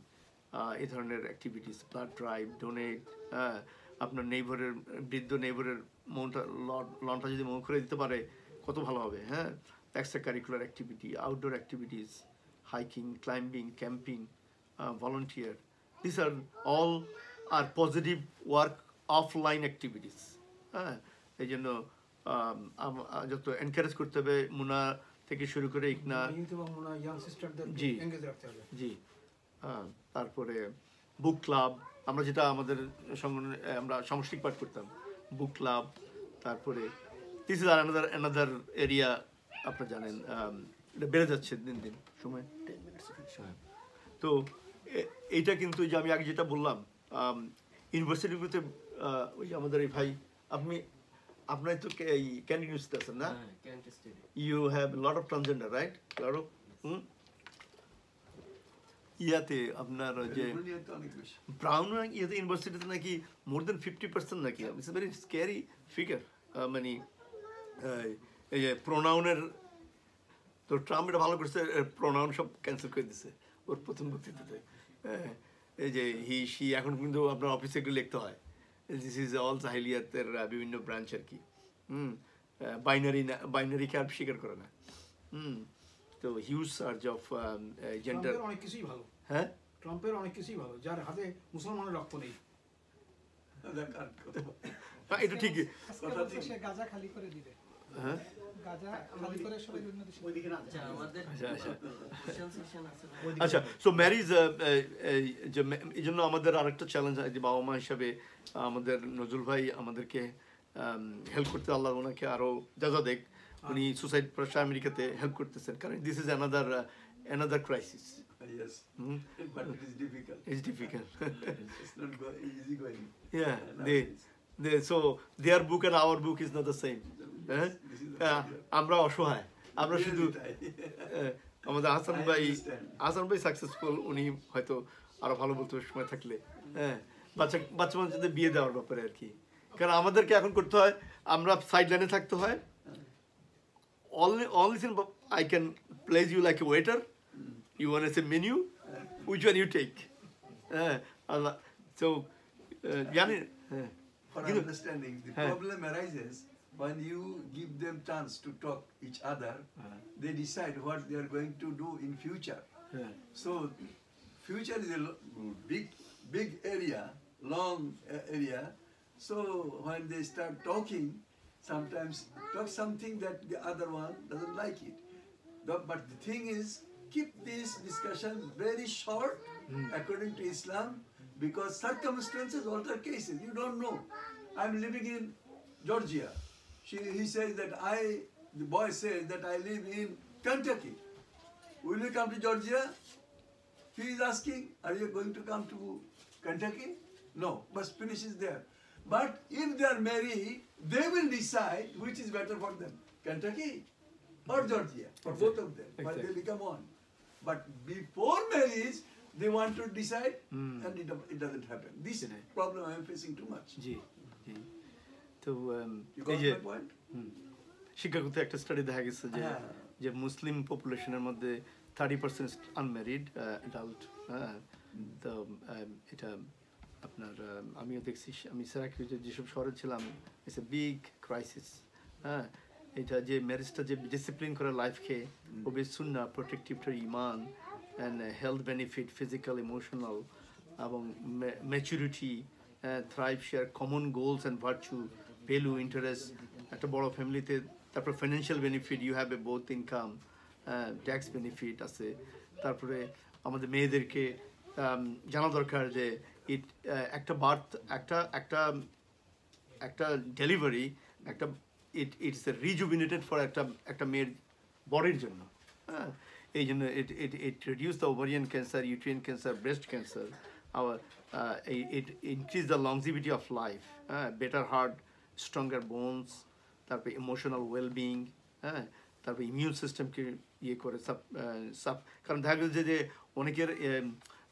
এই ধরনের অ্যাক্টিভিটিস, ব্লাড ড্রাইভ, ডোনেট, আপনার বৃদ্ধ নেইবারের লনটা যদি মন করে দিতে পারে কত ভালো হবে, হ্যাঁ। Extra curricular activity, outdoor activities, hiking, climbing, camping, volunteer, this are all are positive work offline activities, হ্যাঁ। এই জন্য যত এনকারেজ করতে হবে, মুনা থেকে শুরু করে ইকনা, জি জি, তারপরে বুক ক্লাব, আমরা যেটা আমাদের আমরা সামষ্টিক পাঠ করতাম, বুক ক্লাব, তারপরে দিস ইজ অ্যানাদার এরিয়া, আপনারা জানেন এটা বেড়ে যাচ্ছে দিন দিন সময়। তো এইটা কিন্তু যে আমি আগে যেটা বললাম, ইউনিভার্সিটিগুলোতে ওই যে আমাদের এই ভাই, আপনার তো ক্যান্ডিড ইউনিভার্সিটি আছেন না, you have lot of transgender, right? Lot of ইয়াতে আপনার যে ব্রাউন ইয়াতে ইউনিভার্সিটিতে নাকি মোর দেন 50% নাকি, ইটস ভেরি স্ক্যারি ফিগার। মানে এই যে প্রোনাউনের, তো ট্রাম্প এটা ভালো করছে, প্রোনাউন সব ক্যান্সেল করে দিচ্ছে ওর প্রথম বক্তৃতাতে। এই যে হি সি এখন কিন্তু আপনার অফিসে এগুলো লিখতে হয়, দিস ইজ অল জাহিলিয়াতের বিভিন্ন ব্রাঞ্চ আর কি। বাইনারিকে আর স্বীকার করে না। তো হিউজ সার্চ অফ জেন্ডার। ট্রাম্পের অনেক কিছুই ভালো, হ্যাঁ ট্রাম্পের অনেক কিছুই ভালো, যার হাতে মুসলমানের রক্ত নেই। এটা ঠিক। কথা ঠিক। সে গাজা খালি করে দিবে, হ্যাঁ গাজা খালি করে সবাই বিভিন্ন দেশে ওইদিকে না যায়। আচ্ছা, সো ম্যারিজ এই জন্য আমাদের আরেকটা চ্যালেঞ্জ, যে বাবা মা হিসাবে আমাদের নজরুল ভাই আমাদেরকে হেল্প করতে, আল্লাহ ওনাকে আরো যা দেখ, উনি সুসাইড প্রেশার আমেরিকাতে হেল্প করতেছেন, কারণ this is another crisis. Yes, but it is difficult. It's difficult. It's not easy going. Yeah, Nowadays. so their book and our book is not the same. This is the problem. আমরা অসহায়, আমরা শুধু Really আমাদের Hasan I ভাই understand. Successful, উনি হয়তো আরো ভালো বলতে সময় থাকলে, হ্যাঁ বাচ্চা মানুষদের বিয়ে দেওয়ার ব্যাপারে আর কি। কারণ আমাদেরকে এখন করতে হয়, আমরা সাইড লাইনে থাকতে হয়। Only thing I can place you like a waiter. You want to say menu? Which one you take? So, জানি For understanding, the Huh. problem arises when you give them chance to talk each other. They decide what they are going to do in future. So, future is a big area, long area. So, when they start talking, sometimes talk something that the other one doesn't like it. But the thing is, keep this discussion very short according to Islam, because circumstances alter cases. You don't know. I'm living in Georgia. He says that the boy says that I live in Kentucky. Will you come to Georgia? He is asking, are you going to come to Kentucky? No, but finishes there. But if they are married, they will decide which is better for them, Kentucky or Georgia, for both of them, when they become one. But before marriage, they want to decide, and it doesn't happen. This problem I am facing too much. জি জি। তো You এই got যে my point? শিক্ষাগত একটা study দেখা গেছে হ্যাঁ। যে মুসলিম পপুলেশনের মধ্যে 30% আনম্যারিড অ্যাডাল্ট। তো এটা আপনার আমিও দেখছি, আমি সিরাকিউজে যেসব শহরে ছিলাম, ইটস এ বিগ ক্রাইসিস। হ্যাঁ, এটা যে ম্যারেজটা যে ডিসিপ্লিন করে লাইফকে, ওবে সুন্নাহ, প্রোটেক্টিভ টু ইমান and health benefit, physical, emotional, এবং maturity, thrive, share common goals and virtue, value, interest, একটা বড় ফ্যামিলিতে। তারপর financial benefit, you have a both income, tax benefit আছে। তারপরে আমাদের মেয়েদেরকে জানা দরকার যে একটা বার্থ, একটা ডেলিভারি, একটা ইটস রিজুভিনেটেড ফর একটা মেয়ের বডির জন্য। হ্যাঁ, এই জন্য it reduce the ovarian cancer, uterine cancer, breast cancer, it increase the longevity of life, হ্যাঁ, বেটার হার্ট, স্ট্রঙ্গার বোনস, তারপরে ইমোশনাল ওয়েলবিং, হ্যাঁ, তারপরে ইমিউন সিস্টেমকে ইয়ে করে সাপ। কারণ দেখা গেছে যে অনেকের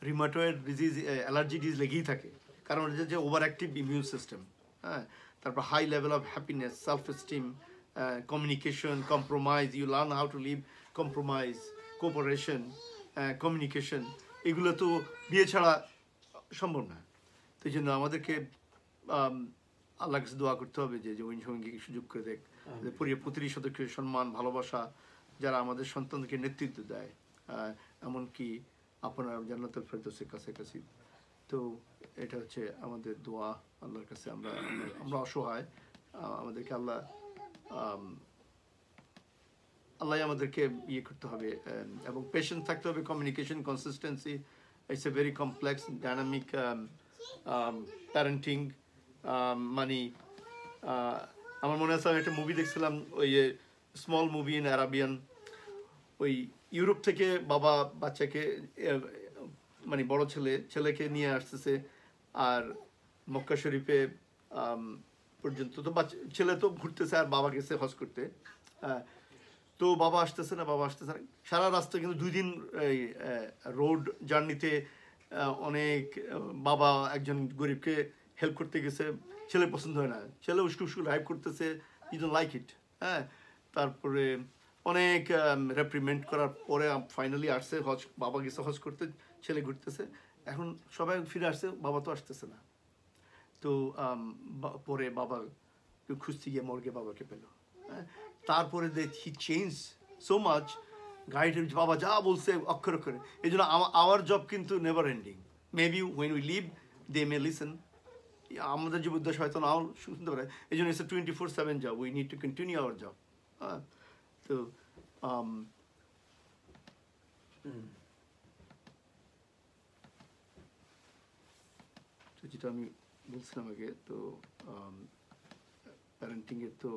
রিমাটয়েড ডিজিজ, অ্যালার্জি ডিজিজ লেগেই থাকে, কারণ এটা যে ওভার অ্যাক্টিভ ইমিউন সিস্টেম। হ্যাঁ, তারপর high level of happiness, self esteem, communication, compromise, you learn how to live, compromise, cooperation, communication, এগুলো তো বিয়ে ছাড়া সম্ভব না। তো এই জন্য আমাদেরকে আল্লাহর কাছে দোয়া করতে হবে যে ওই সঙ্গীকে সুযোগ করে দেখ, যে প্রতিটি সদস্যের সম্মান, ভালোবাসা, যারা আমাদের সন্তানকে নেতৃত্ব দেয়, এমনকি আপনার জান্নাতুল ফেরদৌসের কাছাকাছি। তো এটা হচ্ছে আমাদের দোয়া আল্লাহর কাছে। আমরা অসহায়, আমাদেরকে আল্লাহ আমাদেরকে ইয়ে করতে হবে, এবং পেশেন্স থাকতে হবে, communication, consistency. It's a very complex dynamic parenting. মানে আমার মনে আছে আমি একটা মুভি দেখছিলাম, ওই স্মল মুভি ইন অ্যারাবিয়ান। ওই ইউরোপ থেকে বাবা বাচ্চাকে, মানে বড় ছেলেকে নিয়ে আসতেছে, আর মক্কা শরীফে পর্যন্ত তো ছেলে তো ঘুরতেছে, আর বাবা গেছে হজ করতে। তো বাবা আসতেছে না, সারা রাস্তা কিন্তু 2 দিন রোড জার্নিতে অনেক বাবা একজন গরিবকে হেল্প করতে গেছে, ছেলে পছন্দ হয় না, ছেলে উস্কু লাইভ করতেছে, ইউ ডোন্ট লাইক ইট। হ্যাঁ, তারপরে অনেক রেপ্রিমেন্ট করার পরে ফাইনালি আসছে, বাবা গেছে হজ করতে, ছেলে ঘুরতেছে। এখন সবাই ফিরে আসছে, বাবা তো আসতেছে না। তো পরে বাবা খুঁজতে গিয়ে মর্গে বাবাকে পেল। তারপরে হি চেঞ্জ সো মাচ, গাইডের বাবা যা বলছে অক্ষর অক্ষরে। এই জন্য আওয়ার জব কিন্তু never ending. Maybe when we leave they may listen, আমাদের যে উদ্দেশ্য হয়তো নাও শুনতে পারে। এই জন্য it's a 24/7 job, we need to continue our job. তো যেটা আমি বলছিলাম আগে, তো প্যারেন্টিংয়ের তো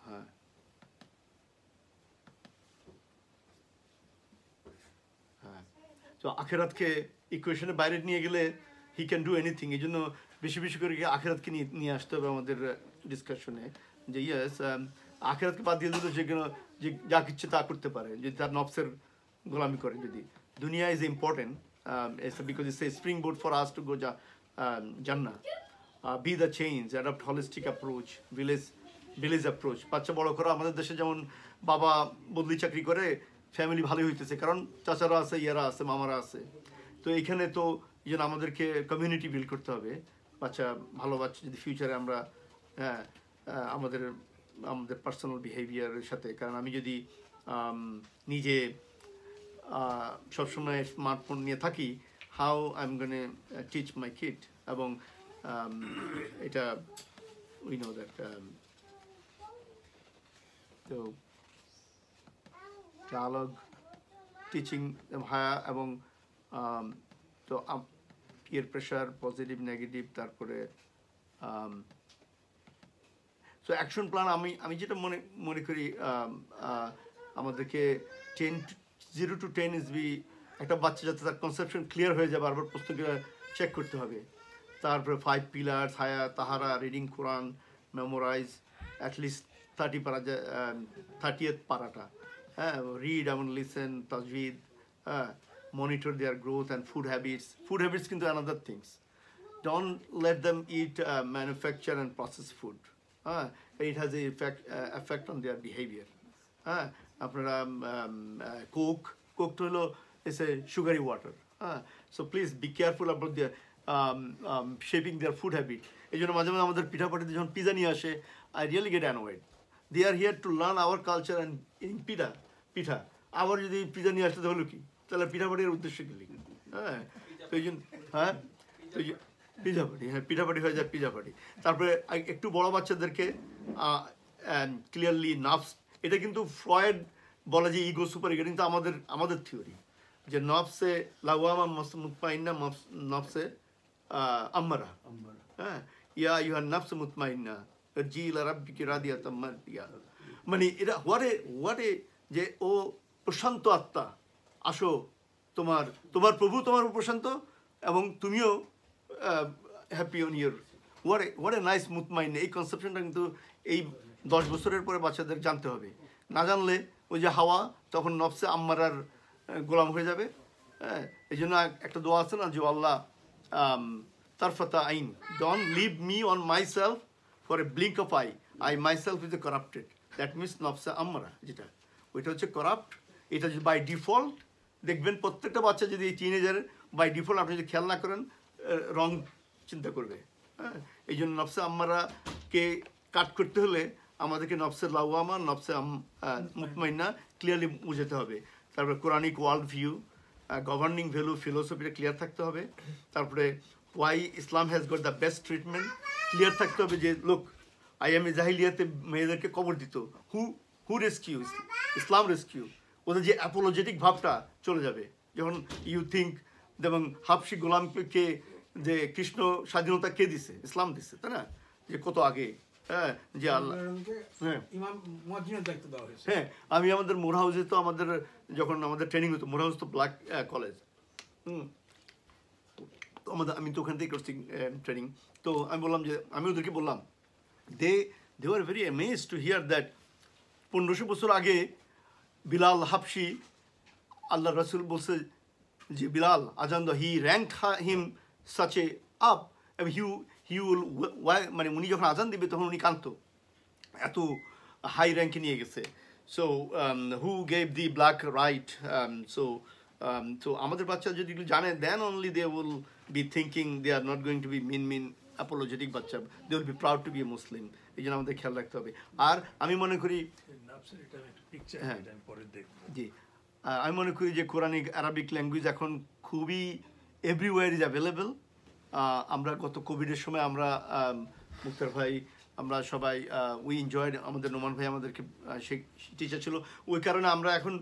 হ্যাঁ হ্যাঁ, তো আখেরাতকে ইকুয়েশনের বাইরে নিয়ে গেলে হি ক্যান ডু এনিথিং। এই জন্য বেশি বেশি করে আখেরাতকে নিয়ে আসতে হবে আমাদের ডিসকাশনে, যে ইয়েস আখেরাতকে বাদ দিয়ে দিলে যে যা কিচ্ছে তা করতে পারে, যদি তার নফসের গোলামি করে। যদি দুনিয়া is important because it's a springboard for us to go জান্নাহ। Be the change, adopt holistic approach, village approach. বাচ্চা বড় করা, আমাদের দেশে যেমন বাবা বদলি চাকরি করে ফ্যামিলি ভালোই হইতেছে, কারণ চাচারা আছে, ইয়ারা আছে, মামারা আছে। তো এইখানে তো এই জন্য আমাদেরকে কমিউনিটি বিল্ড করতে হবে। ভালো বাচ্চা যদি ফিউচারে আমরা আমাদের পার্সোনাল বিহেভিয়ারের সাথে, কারণ আমি যদি নিজে সবসময় স্মার্টফোন নিয়ে থাকি, how I am gonna teach my kid. এবং এটা উই নো দ্যাট তো ডায়ালগ টিচিং ভায়া, এবং তো পিয়ার প্রেশার, পজিটিভ নেগেটিভ, তারপরে সো অ্যাকশন প্ল্যান। আমি যেটা মনে করি আমাদেরকে 0 to 10 ইজ বি, একটা বাচ্চা যাতে তার কনসেপশন ক্লিয়ার হয়ে যায়, বারবার প্রশ্নগুলো চেক করতে হবে। তারপরে 5 পিলার্স, হায়া তাহারা, রিডিং কোরআন, মেমোরাইজ অ্যাটলিস্ট 30th পারাটা, হ্যাঁ, রিড এবং লিসেন, তাজভিদ, হ্যাঁ, monitor their growth and food habits. Food habits কিন্তু another things. Don't let them eat manufactured and processed food. It has an effect on their behavior. আপনারা coke তো হলো is a sugary water. So please be careful about their shaping their food habit. এই জন্য মাঝে মাঝে আমাদের পিঠাপাটিতে যখন pizza নিয়ে আসে, I really get annoyed. They are here to learn our culture and in পিঠা আবার যদি পিজা নিয়ে আসতে হলো কি, তাহলে পিঠাপাটির উদ্দেশ্য কি লিখি? হ্যাঁ, তো এই জন্য পিঠাপাটি হয়ে যায় পিঠাপাটি। তারপরে একটু বড় বাচ্চাদেরকে ক্লিয়ারলি নাফস, এটা কিন্তু ফ্রয়েড বলে যে ইগো সুপার ইগো, কিন্তু আমাদের থিওরি যে নফসে লাওয়ামা মুতমাইন্না, নফসে আম্মারা। হ্যাঁ, ইয়া ইউহান নফস মুতমাইন্না জিলা রাব্বিকি রাদিয়াতাম মারদিয়া, মানে এটা হোয়াট এ যে ও প্রশান্ত আত্মা, আসো তোমার প্রভু তোমার প্রশান্ত, এবং তুমিও happy on your what a nice মুতমাইন। এই কনসেপশনটা কিন্তু এই 10 বছরের পরে বাচ্চাদের জানতে হবে। না জানলে ওই যে হাওয়া তখন নফসে আম্মারার গোলাম হয়ে যাবে। হ্যাঁ, এই জন্য একটা দোয়া আছে না, যে আল্লাহ তারফাতা আইন, don't leave me on my self for a blink of eye myself is a corrupted. That means নফসে আম্মারা, যেটা ওইটা হচ্ছে করাপ্ট। এটা যদি বাই ডিফল্ট দেখবেন প্রত্যেকটা বাচ্চা যদি এই টিনেজার বাই ডিফল্ট আপনি যদি খেয়াল না করেন রং চিন্তা করবে। হ্যাঁ, এই জন্য নফসে আম্মারাকে কাট করতে হলে আমাদেরকে নফসে লাওয়ামা, নফসে মুতমাইন্না ক্লিয়ারলি বুঝাতে হবে। তারপরে Quranic world view, governing value, ফিলোসফিটা ক্লিয়ার থাকতে হবে। তারপরে why Islam has got the best treatment clear থাকতে হবে, যে লোক আইএমএ জাহিলিয়াতে মেয়েদেরকে কবর দিত, হু রেস্কিউ, ইসলাম রেস্কিউ। ওদের যে অ্যাপোলজেটিক ভাবটা চলে যাবে যখন ইউ থিঙ্ক, যেমন হাবশি গোলামকে যে কৃষ্ণ স্বাধীনতা কে দিছে? ইসলাম দিছে, তাই না? যে কত আগে, হ্যাঁ, যে আল্লাহ, হ্যাঁ হ্যাঁ। আমি আমাদের মোর হাউসে তো যখন আমাদের ট্রেনিং হতো, মোর হাউস তো ব্ল্যাক কলেজ, তো আমি তো ওখান থেকেই করছি ট্রেনিং। তো আমি বললাম যে আমি ওদেরকে বললাম, they were very amazed to hear that 1500 বছর আগে বিলাল হাবশি, আল্লাহ রসুল বলছে যে বিলাল আজান দ, he rank him such a up, he will, মানে উনি যখন আজান দিবে তখন উনি কাঁদতো, এত হাই র্যাঙ্কে নিয়ে গেছে। So who gave the black right? So আমাদের বাচ্চা যদি জানে, then only they will be thinking they are not going to be mean apologetic বাচ্চা, they will be proud to be a Muslim. এই জন্য আমাদের খেয়াল রাখতে হবে। আর আমি মনে করি হ্যাঁ জি, আমি মনে করি যে কোরআনিক আরবিক ল্যাঙ্গুয়েজ এখন খুবই এভরিওয়ার ইজ অ্যাভেলেবেল। আমরা গত কোভিডের সময় আমরা মুক্তার ভাই আমরা সবাই উই এনজয়েড, আমাদের নোমান ভাই আমাদেরকে সে টিচার ছিল, ওই কারণে আমরা এখন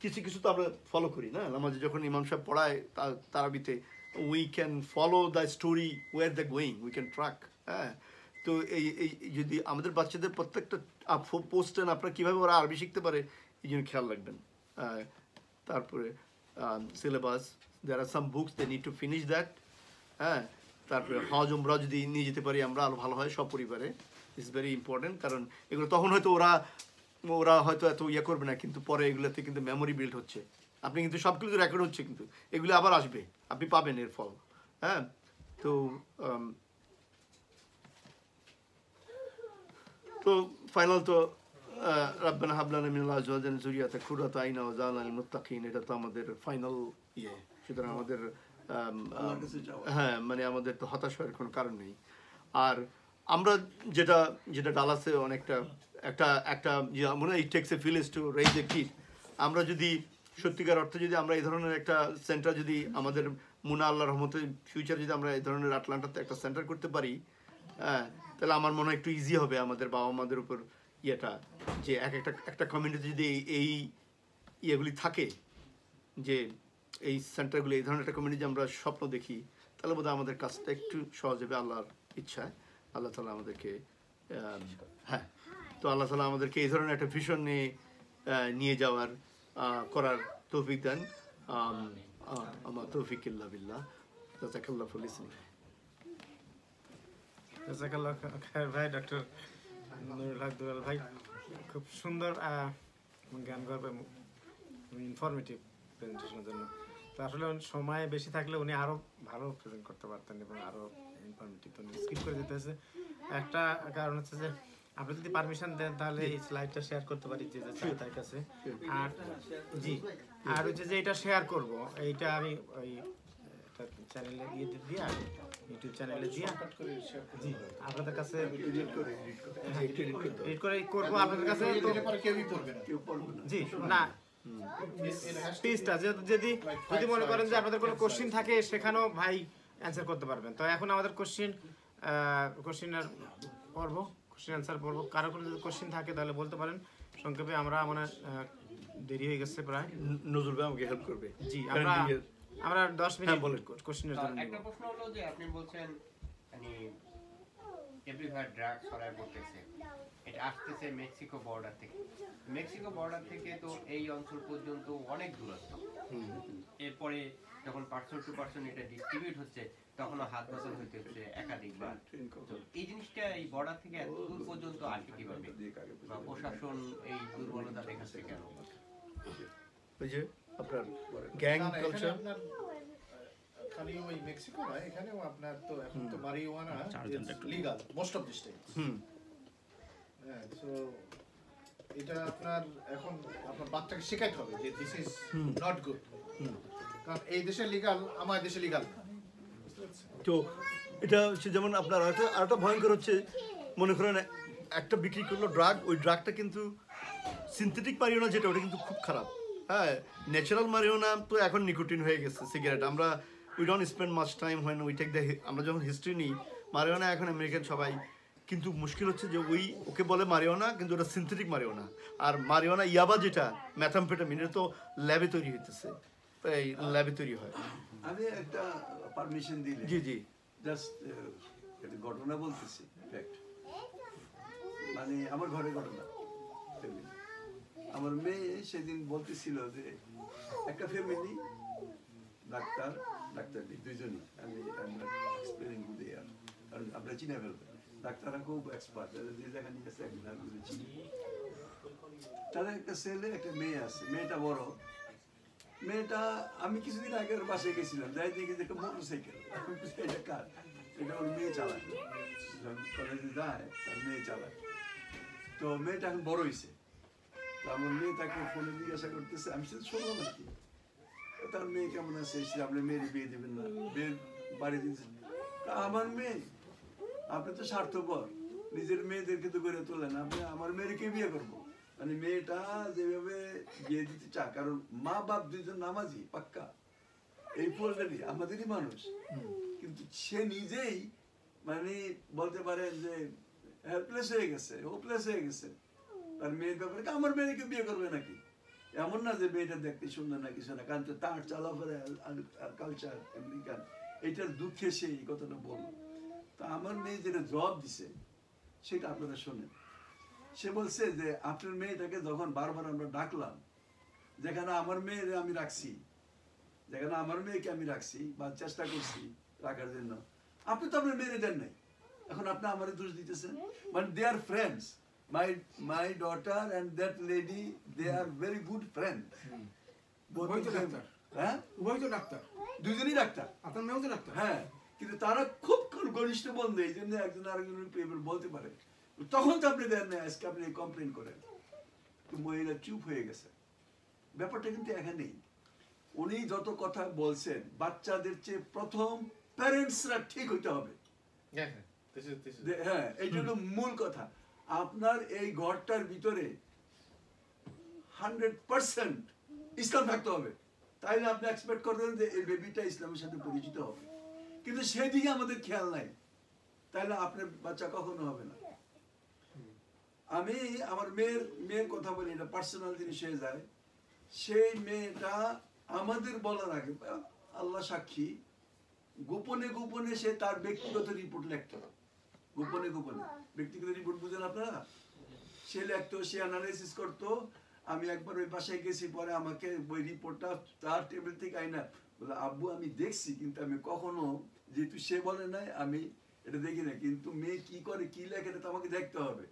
কিছু কিছু তো আমরা ফলো করি না, নামাজে যখন ইমাম সাহেব পড়ায় তারাবিতে we can follow the story where the going, we can track. হ্যাঁ, তো এই যদি আমাদের বাচ্চাদের প্রত্যেকটা পোস্টেন আপনারা কীভাবে ওরা আরবি শিখতে পারে এই জন্য খেয়াল রাখবেন। তারপরে syllabus, there are some books they need to finish that. হ্যাঁ, তারপরে হজ উমরা যদি নিয়ে যেতে পারি আমরা আরও ভালো হয় সব পরিবারে, ইটস ভেরি ইম্পর্টেন্ট। কারণ এগুলো তখন হয়তো ওরা হয়তো এত ইয়ে করবে না, কিন্তু পরে এগুলোতে কিন্তু মেমোরি বিল্ড হচ্ছে। আপনি কিন্তু সবগুলো রেকর্ড হচ্ছে, কিন্তু এগুলো আবার আসবে, আপনি পাবেন এর ফল। হ্যাঁ, তো ফাইনাল তো রাব্বানা হাবলানা মিনাল আজওয়াজিনা যুররিয়াতান কুররাতা আইনা ওয়াজআলনা লিল মুত্তাকিন, এটা তো আমাদের ফাইনাল ইয়ে। সুতরাং আমাদের হ্যাঁ মানে আমাদের তো হতাশ হওয়ার কোনো কারণ নেই। আর আমরা যেটা ডালাসে অনেকটা একটা মনে হয় it takes a village to raise a kid. আমরা যদি সত্যিকার অর্থে যদি আমরা এই ধরনের একটা সেন্টার যদি আমাদের মুনা আল্লাহর রহমতে ফিউচার যদি আমরা এই ধরনের আটলান্টাতে একটা সেন্টার করতে পারি, হ্যাঁ, তাহলে আমার মনে হয় একটু ইজি হবে আমাদের বাবা মাদের উপর ইয়েটা, যে একটা কমিউনিটি যদি এই ইয়েগুলি থাকে, যে এই সেন্টারগুলি এই ধরনের একটা কমিউনিটি আমরা স্বপ্ন দেখি, তাহলে বোধহয় আমাদের কাজটা একটু সহজ হবে আল্লাহর ইচ্ছায়। আল্লাহ তাআলা আমাদেরকে হ্যাঁ, তো আল্লাহ তাআলা আমাদেরকে এই ধরনের একটা ভিশন নিয়ে যাওয়ার করার তৌফিক দেন। আমার তৌফিক ইল্লা বিল্লাহ। জাযাকাল্লাহু ফর লিসনিং। জাযাকাল্লাহ খায়ের ভাই, ডক্টর নুরুল হক দুলাল ভাই, খুব সুন্দর জ্ঞান গর্ব এবং ইনফরমেটিভ প্রেজেন্টেশনের জন্য। তো আসলে সময় বেশি থাকলে উনি আরও ভালো প্রেজেন্ট করতে পারতেন এবং আরও ইনফরমেটিভ। উনি স্কিপ করে দিতে হয়েছে। একটা কারণ হচ্ছে যে আপনি যদি পারমিশন দেন তাহলে এই স্লাইডটা শেয়ার করতে পারি যে চাই তার কাছে। আর জি, আর হচ্ছে যে এটা শেয়ার করব, এইটা আমি ওই চ্যানেলে গিয়ে দিয়ে ইউটিউব চ্যানেলে দিয়ে জি আপনাদের কাছে এডিট করে করবো আপনাদের কাছে। কেউই পড়বে না, জি না প্লিজটা যদি মনে করেন যে আপনাদের কোনো কোশ্চিন থাকে সেখানেও ভাই অ্যান্সার করতে পারবেন। তো এখন আমাদের কোশ্চিন অ্যান্সার পর্ব। কারো কোনো যদি কোশ্চিন থাকে তাহলে বলতে পারেন সংক্ষেপে। আমরা মানে দেরি হয়ে গেছে প্রায়, নজরুল ভাই আমাকে হেল্প করবে। জি আমরা 10 মিনিট কোশ্চিনের জন্য। একটা প্রশ্ন হলো যে আপনি বলছেন মানে এভরিওয়্যার ড্রাগ ছড়ায় পড়তেছে, এটা আসতেছে মেক্সিকো বর্ডার থেকে। মেক্সিকো বর্ডার থেকে তো এই অঞ্চল পর্যন্ত অনেক দূরত্ব। এরপরে যখন পার্সন টু পার্সন এটা ডিস্ট্রিবিউট হচ্ছে তখনও হাত বদল হইতে হচ্ছে একাধিকবার। তো এই জিনিসটা এই বর্ডার থেকে এত দূর পর্যন্ত আসে কিভাবে, বা প্রশাসন এই দুর্বলতা দেখাচ্ছে কেন? ওই যে আপনার গ্যাং কালচার খালি ওই মেক্সিকো নয়, এখানেও আপনার তো এখন তো marijuana legal most of the states. হ্যাঁ, সো এটা আপনার এখন আপনার বাচ্চাকে শেখাইতে হবে যে দিস ইজ নট গুড, কারণ এই দেশে লিগাল, আমার দেশে লিগাল না। তো এটা হচ্ছে যেমন আপনার আরেকটা ভয়ঙ্কর হচ্ছে, মনে করেন একটা বিক্রি করলো ড্রাগ, ওই ড্রাগটা কিন্তু সিনথেটিক মারিওনা যেটা, ওটা কিন্তু খুব খারাপ। হ্যাঁ, ন্যাচারাল মারিওনা তো এখন নিকোটিন হয়ে গেছে, সিগারেট। আমরা we don't spend much time হয় না উই টেক দ্য, আমরা যখন হিস্ট্রি নিই মারিওনা এখন আমেরিকান সবাই, কিন্তু মুশকিল হচ্ছে যে ওকে বলে মারিওনা কিন্তু ওটা সিনথেটিক মারিওনা। আর মারিওনা ইয়াবা যেটা ম্যাথামফেটামিন, এটা তো ল্যাবে তৈরি হইতেছে, এই ল্যাবে তৈরি হয়। আমি একটা পারমিশন দিলে জি জি জাস্ট একটা ঘটনা বলতেছি, ফ্যাক্ট, মানে আমার ঘরের ঘটনা। আমার মেয়ে সেদিন বলতেছিল যে একটা ফ্যামিলি ডাক্তার দুইজনই, আমি এক্সপ্লেনিং টু দেয়ার, কারণ আপনারা চিনে ফেলবেন, ডাক্তাররা খুব এক্সপার্ট, যে জায়গা নিয়ে গেছে একদিন আমি চিনি। তাদের একটা ছেলে একটা মেয়ে আছে, মেয়েটা বড়। মেয়েটা আমি কিছুদিন আগের বাসায় গেছিলাম, যাই দেখি যে একটা মোটরসাইকেল, এটা কার, এটা ওর মেয়ে চালায়, কলেজে যায় তার মেয়ে চালায়। তো মেয়েটা এখন বড় হয়েছে, তো আমার মেয়ে তাকে ফোনে জিজ্ঞাসা করতেছে, আমি শুধু শুনলাম আর কি, তার মেয়ে কেমন আছে, আপনার মেয়ের বিয়ে দেবেন না, বিয়ে বাড়ি দিচ্ছে। আমার মেয়ে আপনি তো স্বার্থপর, নিজের মেয়েদেরকে তো গড়ে তোলেন, আপনি আমার মেয়েকে বিয়ে করবো, মানে মেয়েটা যেভাবে বিয়ে দিতে চায়, কারণ মা বাপ দুইজন নামাজি পাক্কা, এই ফোল্ডারই আমাদেরই মানুষ, কিন্তু সে নিজেই মানে বলতে পারেন যে হেল্পলেস হয়ে গেছে, হোপলেস হয়ে গেছে তার মেয়ের ব্যাপারে। আমার মেয়েকে বিয়ে করবে নাকি? এমন না যে মেয়েটা দেখতে সুন্দর না কিছু না, কারণ তার চলাফেরা কালচার আমেরিকান, এইটার দুঃখে সে এই কথাটা বললো। তা আমার মেয়ে যেটা জবাব দিছে সেটা আপনারা শোনেন। সে বলছে যে আপনার মেয়েটাকে যখন বারবার আমরা ডাকলাম, যেখানে আমার মেয়েরে আমি রাখছি, যেখানে আমার মেয়েকে আমি রাখছি বা চেষ্টা করছি রাখার জন্য, আপনি তো আপনার মেয়েরে দেন নাই, এখন আপনি আমার দোষ দিতেছেন। মানে দে আর friends, my daughter and that lady, they are very good friends. Both of them. হ্যাঁ, উভয় তো ডাক্তার, দুজনই ডাক্তার, আপনার মেয়েও তো ডাক্তার। হ্যাঁ, কিন্তু তারা খুব ঘনিষ্ঠ বন্ধু, এই জন্য একজন আরেকজনের পেপার বলতে পারে। তখন তো আপনি দেন না, আজকে আপনি কমপ্লেন করেন। তো মহিলা চুপ হয়ে গেছে। ব্যাপারটা কিন্তু এখানেই, উনি যত কথা বলছেন, বাচ্চাদের চেয়ে প্রথম প্যারেন্টসরা ঠিক হইতে হবে। হ্যাঁ, এইটা হলো মূল কথা। আপনার এই ঘরটার ভিতরে 100% ইসলাম থাকতে হবে, তাইলে আপনি এক্সপেক্ট করবেন যে এই বেবিটা ইসলামের সাথে পরিচিত হবে। কিন্তু সেদিকে আমাদের খেয়াল নাই, তাইলে আপনার বাচ্চা কখনো হবে না। আমি আমার মেয়ের কথা বলি, এটা পার্সোনাল জিনিস হয়ে যায়। সেই মেয়েটা আমাদের বলার আগে, আল্লাহ সাক্ষী, গোপনে গোপনে সে তার ব্যক্তিগত রিপোর্ট লিখত। গোপনে গোপনে ব্যক্তিগত রিপোর্ট বুঝেন আপনারা? সে লিখতো, সে অ্যানালাইসিস করতো। আমি একবার ওই বাসায় গেছি, পরে আমাকে ওই রিপোর্টটা তার টেবিল থেকে আইনা বলে, আব্বু আমি দেখছি, কিন্তু আমি কখনো, যেহেতু সে বলে নাই আমি এটা দেখি না, কিন্তু মেয়ে কি করে কি লেখে এটা তো আমাকে দেখতে হবে।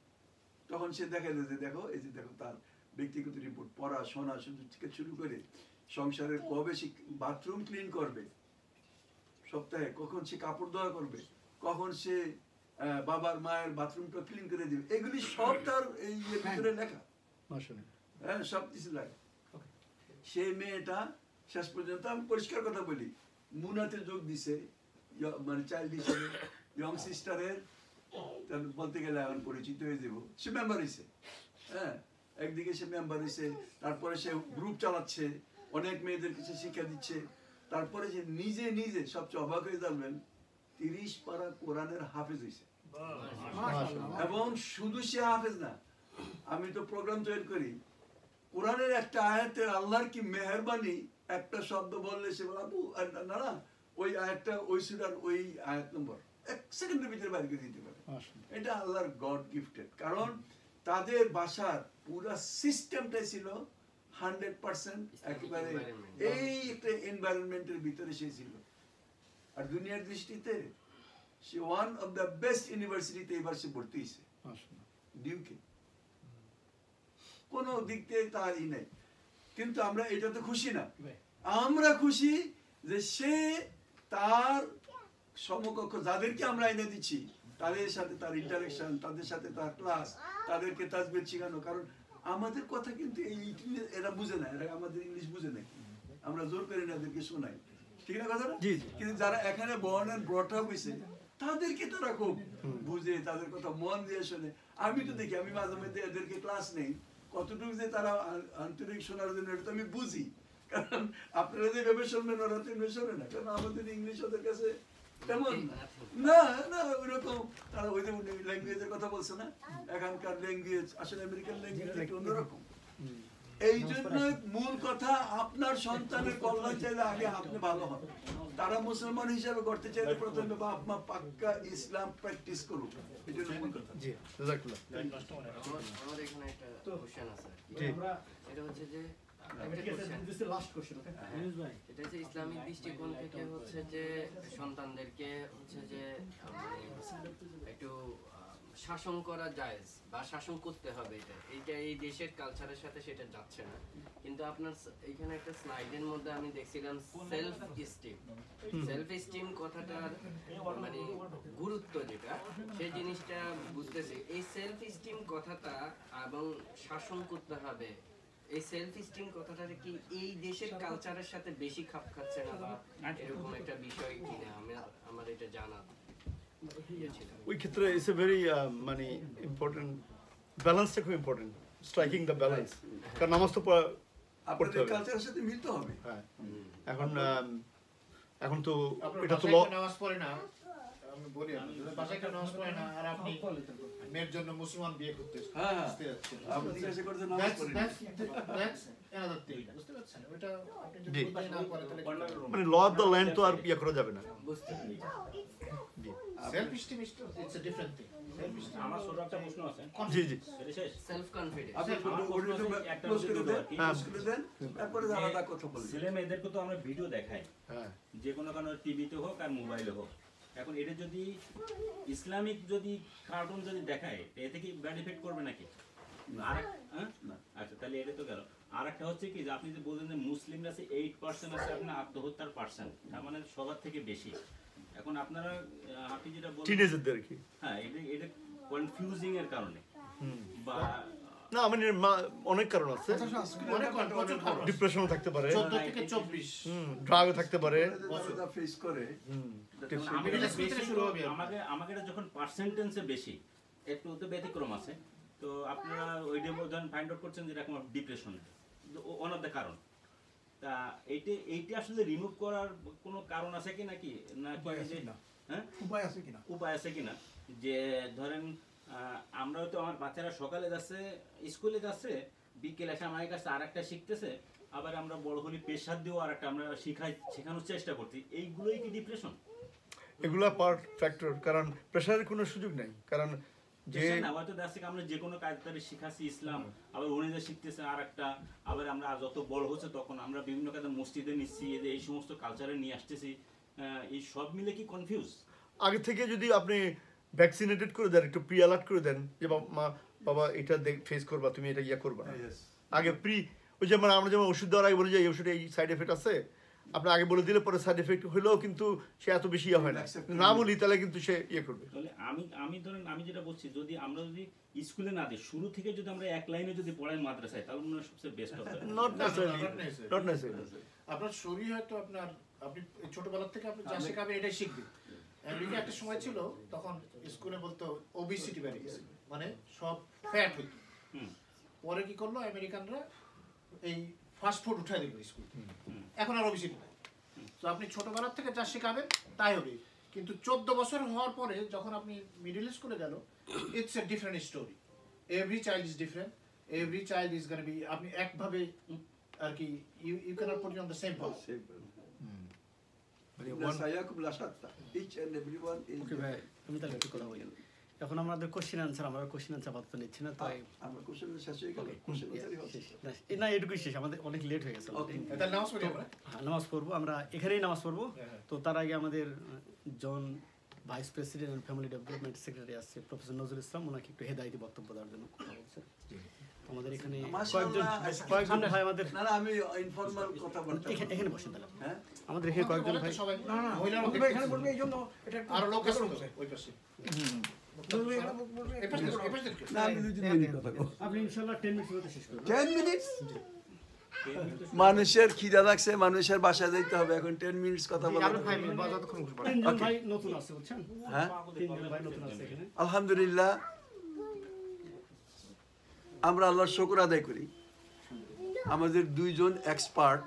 তখন সে দেখাইলো যে দেখো, এই যে দেখো তার ব্যক্তিগত রিপোর্ট, পড়া শোনা থেকে শুরু করে সংসারের কবে সে বাথরুম ক্লিন করবে, সপ্তাহে কখন সে কাপড় ধোয়া করবে, কখন সে বাবার মায়ের বাথরুমটা ক্লিন করে দিবে, এগুলি সব তার এই ভিতরে লেখা। হ্যাঁ, সব কিছু লেখা। সেই মেয়েটা শেষ পর্যন্ত, আমি পরিষ্কার কথা বলি, মুনাতে যোগ দিছে, মানে চাইল্ড হিসেবে ইয়ং সিস্টারের, বলতে গেলে এখন পরিচিত হয়ে যাব। সে মেম্বার হয়েছে, হ্যাঁ, একদিকে সে মেম্বার হয়েছে, তারপরে সে গ্রুপ চালাচ্ছে, অনেক মেয়েদের কিছু শিক্ষা দিচ্ছে, তারপরে যে নিজে নিজে সবচেয়ে অবাক হয়ে যাবেন 30 পারা কোরআনের হাফেজ হয়েছে। এবং শুধু সে হাফেজ না, আমি তো প্রোগ্রাম তৈরি করি, কোরআনের একটা আয়াতের আল্লাহর কি মেহেরবানি, একটা শব্দ বললে সে বলে আবু না না ওই আয়াতটা, ওই সূরার ওই আয়াত নম্বর 1 সেকেন্ডের ভিতরে বাইরে করে দিতে পারে। এটা আল্লাহর গড গিফটেড, কারণ তাদের বাসার পুরো সিস্টেমটাই ছিল 100% একেবারে এই একটা এনভায়রনমেন্টের ভিতরে সে ছিল। আর দুনিয়ার দৃষ্টিতে সে ওয়ান অফ দ্য বেস্ট ইউনিভার্সিটিতে এবার সে ভর্তি হয়েছে, ডিউকে। কোনো দিক থেকে তার ই নাই, কিন্তু আমরা এটাতে খুশি না। আমরা খুশি যে সে তার সমকক্ষ যাদেরকে আমরা এনে দিচ্ছি, তাদের সাথে তার ইন্টারেকশন, তাদের সাথে তার ক্লাস, তাদেরকে তাজবিদ শেখানো। কারণ আমাদের কথা কিন্তু এই এরা বুঝে না, এরা আমাদের ইংলিশ বুঝে না, আমরা জোর করে এদেরকে শোনাই, ঠিক না কথাটা? কিন্তু যারা এখানে বর্ন এন্ড ব্রট আপ হয়েছে, তাদেরকে তারা খুব বুঝে, তাদের কথা মন দিয়ে শোনে। আমি তো দেখি, আমি মাঝে মধ্যে এদেরকে ক্লাস নেই, কতটুকু যে তারা আন্তরিক শোনার জন্য, এটা তো আমি বুঝি। কারণ আপনারা যেভাবে শুনবেন ওরা তো এমনি শোনে না, কারণ আমাদের ইংলিশ ওদের কাছে তেমন না, না ওইরকম। তারা ওই যে ল্যাঙ্গুয়েজের কথা বলছে না, এখানকার ল্যাঙ্গুয়েজ আসলে আমেরিকান ল্যাঙ্গুয়েজ একটু অন্যরকম। এই জন্য মূল কথা, আপনার সন্তানের কল্যাণ চাইলে আগে আপনি ভালো হন। তারা মুসলমান হিসাবে করতে চাইলে প্রথমে বাপ মা পাক্কা ইসলাম প্র্যাকটিস করুক, এটা হলো মূল কথা। জি, জাযাকাল্লাহ। আমার এখানে একটা কোশ্চেন আছে, এটা হচ্ছে যে এটা হচ্ছে ইসলামিক দৃষ্টিকোণ থেকে হচ্ছে যে সন্তানদেরকে হচ্ছে যে একটু শাসন করা জায়েজ বা শাসন করতে হবে, এটা এই দেশের কালচারের সাথে সেটা যাচ্ছে না। কিন্তু আপনার এখানে একটা স্লাইডের মধ্যে আমি দেখছিলাম সেলফ এস্টিম কথাটার মানে গুরুত্ব যেটা, সেই জিনিসটা বুঝতেছি। এই সেলফ এস্টিম কথাটা এবং শাসন করতে হবে, এই সেলফ এস্টিম কথাটা কি এই দেশের কালচারের সাথে বেশি খাপ খাচ্ছে না, বা এরকম একটা বিষয় কিনা আমার এটা জানা। ওই ক্ষেত্রে ইটস এ ভেরি মানে ইম্পর্টেন্ট, ব্যালেন্সটা খুব ইম্পর্টেন্ট, স্ট্রাইকিং দ্য ব্যালেন্স, কারণ নামাজ তো পড়তে আপনাদের হবে। কালচারের সাথে মিলতে হবে। হ্যাঁ, এখন তো আপনার এটা তো বাসায় কেউ নামাজ পড়ে না, আমি বলি আপনাদের, বাসায় কেউ নামাজ পড়ে না আর আপনি মেয়ের জন্য মুসলমান বিয়ে করতে হ্যাঁ, আসতে যাচ্ছেন। আপনি জিজ্ঞাসা করতে নামাজ পড়েন। That's another thing, বুঝতে পারছেন? ওইটা আপনি যদি জি। বুঝতে না পারেন তাহলে মানে ল অফ দ্য ল্যান্ড তো আর ইয়ে করা যাবে না। Self esteem it's a different thing. আমার ছোট একটা প্রশ্ন আছে, জি জি এটা শেষ? আপনি আমার প্রশ্ন ওটা হচ্ছে একটা ক্লোজ করে দেন, হ্যাঁ। ক্লোজ করে দেন, তারপরে আলাদা কথা বলবেন। ছেলে মেয়েদেরকে তো আমরা ভিডিও দেখাই, হ্যাঁ, যে কোনো কারণে টিভিতে হোক আর মোবাইলে হোক। এখন এটা যদি ইসলামিক যদি কার্টুন যদি দেখায়, এতে কি ব্যাড ইফেক্ট করবে নাকি? হ্যাঁ, আচ্ছা, তাহলে এটা তো গেল। আর একটা হচ্ছে কি, যে আপনি যে বললেন যে মুসলিমরা আছে 8% আছে আপনার আত্মহত্যার পার্সেন্ট, তার মানে সবার থেকে বেশি। এখন আপনারা আপনি যেটা বললেন, টিনেজারদের কি, হ্যাঁ, এটা কনফিউজিং এর কারণে বা না মানে অনেক কারণ আছে, অনেক প্রচুর কারণ। ডিপ্রেশনও থাকতে পারে, 14 থেকে 24 ড্রাগও থাকতে পারে, যারা ফেস করে আমাকে Middle school থেকে শুরু হবে। আমাকে এটা যখন পার্সেন্টেজে বেশি, একটু তো ব্যতিক্রম আছে, তো আপনারা ওইটা ধরেন ফাইন্ড আউট করছেন যে এরকম ডিপ্রেশন ওয়ান অফ দ্য কারণ। তা এইটা আসলে রিমুভ করার কোনো কারণ আছে কি নাকি, না উপায় আছে কিনা? হ্যাঁ, উপায় আছে কিনা? উপায় আছে কিনা? যে ধরেন আমরা হয়তো আমার বাচ্চারা সকালে যাচ্ছে, স্কুলে যাচ্ছে, বিকেলে এসে আমার কাছে আর একটা শিখতেছে, আবার আমরা বড় হলি পেশার দিয়েও আর একটা আমরা শেখানোর চেষ্টা করছি, এইগুলোই কি ডিপ্রেশন? এগুলা পার্ট ফ্যাক্টর, কারণ প্রেশারের কোনো সুযোগ নাই, কারণ যে না হয়তো দেখছি আমরা যে কোনো কাজদারি শিখাচ্ছি ইসলাম, আবার উনি যে শিখতেছে আর একটা, আবার আমরা যত বড় হচ্ছে তখন আমরা বিভিন্ন কাজে মসজিদে নিচ্ছি, এই সমস্ত কালচারে নিয়ে আসতেছি, এই সব মিলে কি কনফিউজ? আগে থেকে যদি আপনি ভ্যাকসিনেটেড করে দেন, একটু প্রি অ্যালার্ট করে দেন যে বাবা এটা ফেস করবা, তুমি এটা ইয়ে করবা না। আগে প্রি, ওই যেমন আমরা যেমন ওষুধ দেওয়ার আগে বলি যে এই ওষুধে এই সাইড এফেক্ট আছে, আপনি আগে বলে দিলে পরে সাইড এফেক্ট হলেও কিন্তু সে এত বেশি ইয়ে হয় না, না বলি তাহলে কিন্তু সে ইয়ে করবে। তাহলে আমি ধরেন আমি যেটা বলছি, যদি আমরা যদি স্কুলে না দিই, শুরু থেকে যদি আমরা এক লাইনে যদি পড়াই মাদ্রাসায়, তাহলে মনে হয় সবচেয়ে বেস্ট হবে। Not necessary, not necessary. আপনার শরীর হয়তো আপনি ছোটবেলা থেকে আপনি যা শেখাবেন এটাই শিখবেন। আমেরিকা একটা সময় ছিল তখন স্কুলে বলতো ওবিসিটি বেড়ে গেছে, মানে সব ফ্যাট হইতো। পরে কি করলো আমেরিকানরা, এই ফাস্ট ফুড উঠাই দিল স্কুল, এখন আর ওবিসিটি নাই। তো আপনি ছোটবেলা থেকে যা শেখাবেন তাই হবে, কিন্তু 14 বছর হওয়ার পরে যখন আপনি মিডল স্কুলে গেল, it's a different story. Every child is different, every child is gonna be, আপনি একভাবে আর কি you can't put it on the same path. Each and everyone is okay ভাই, আমি তাহলে একটু কথা বলি। এখন আমাদের কোশ্চেন আনসার, আমরা কোশ্চেন আনসার আপাতত নিচ্ছি না, তাই আমার কোশ্চেন শেষ হয়ে গেল, কোশ্চেন শেষ। না এটুকুই শেষ, আমাদের অনেক লেট হয়ে গেছে। তাহলে নামাজ পড়ি আমরা। হ্যাঁ, নামাজ পড়বো, আমরা এখানেই নামাজ পড়বো। তো তার আগে আমাদের জন vice president and family development secretary আসছে, প্রফেসর নজরুল ইসলাম, ওনাকে একটু হেদায়েতি বক্তব্য দেওয়ার জন্য কথা বলছে। আমাদের এখানে কয়েকজন ভাই আমাদের আমি ইনফর্মাল কথা বলতে এখানে বসেন তাহলে। হ্যাঁ, আমাদের এখানে কয়েকজন ভাই, সবাই না না মহিলারা বলবে এখানে বলবে, এই জন্য এটা আরো লোক আছে তো ওই পাশে। বলবে এখানে বলবে, এই পাশে এই পাশে দেখো। না আমি 2-3 মিনিট কথা বলবো। আপনি ইনশাআল্লাহ 10 মিনিটের মধ্যে শেষ করবেন। 10 মিনিট? মানুষের খিদা লাগছে, মানুষের বাসায় যাইতে হবে, এখন 10 মিনিট কথা বলা আমরা 5 মিনিট বা যতক্ষণ খুশি পারেন। তিনজন ভাই নতুন আছে, বুঝছেন? হ্যাঁ, তিনজন ভাই নতুন আছে এখানে। আলহামদুলিল্লাহ, আমরা আল্লাহর শুকর আদায় করি। আমাদের দুইজন এক্সপার্ট,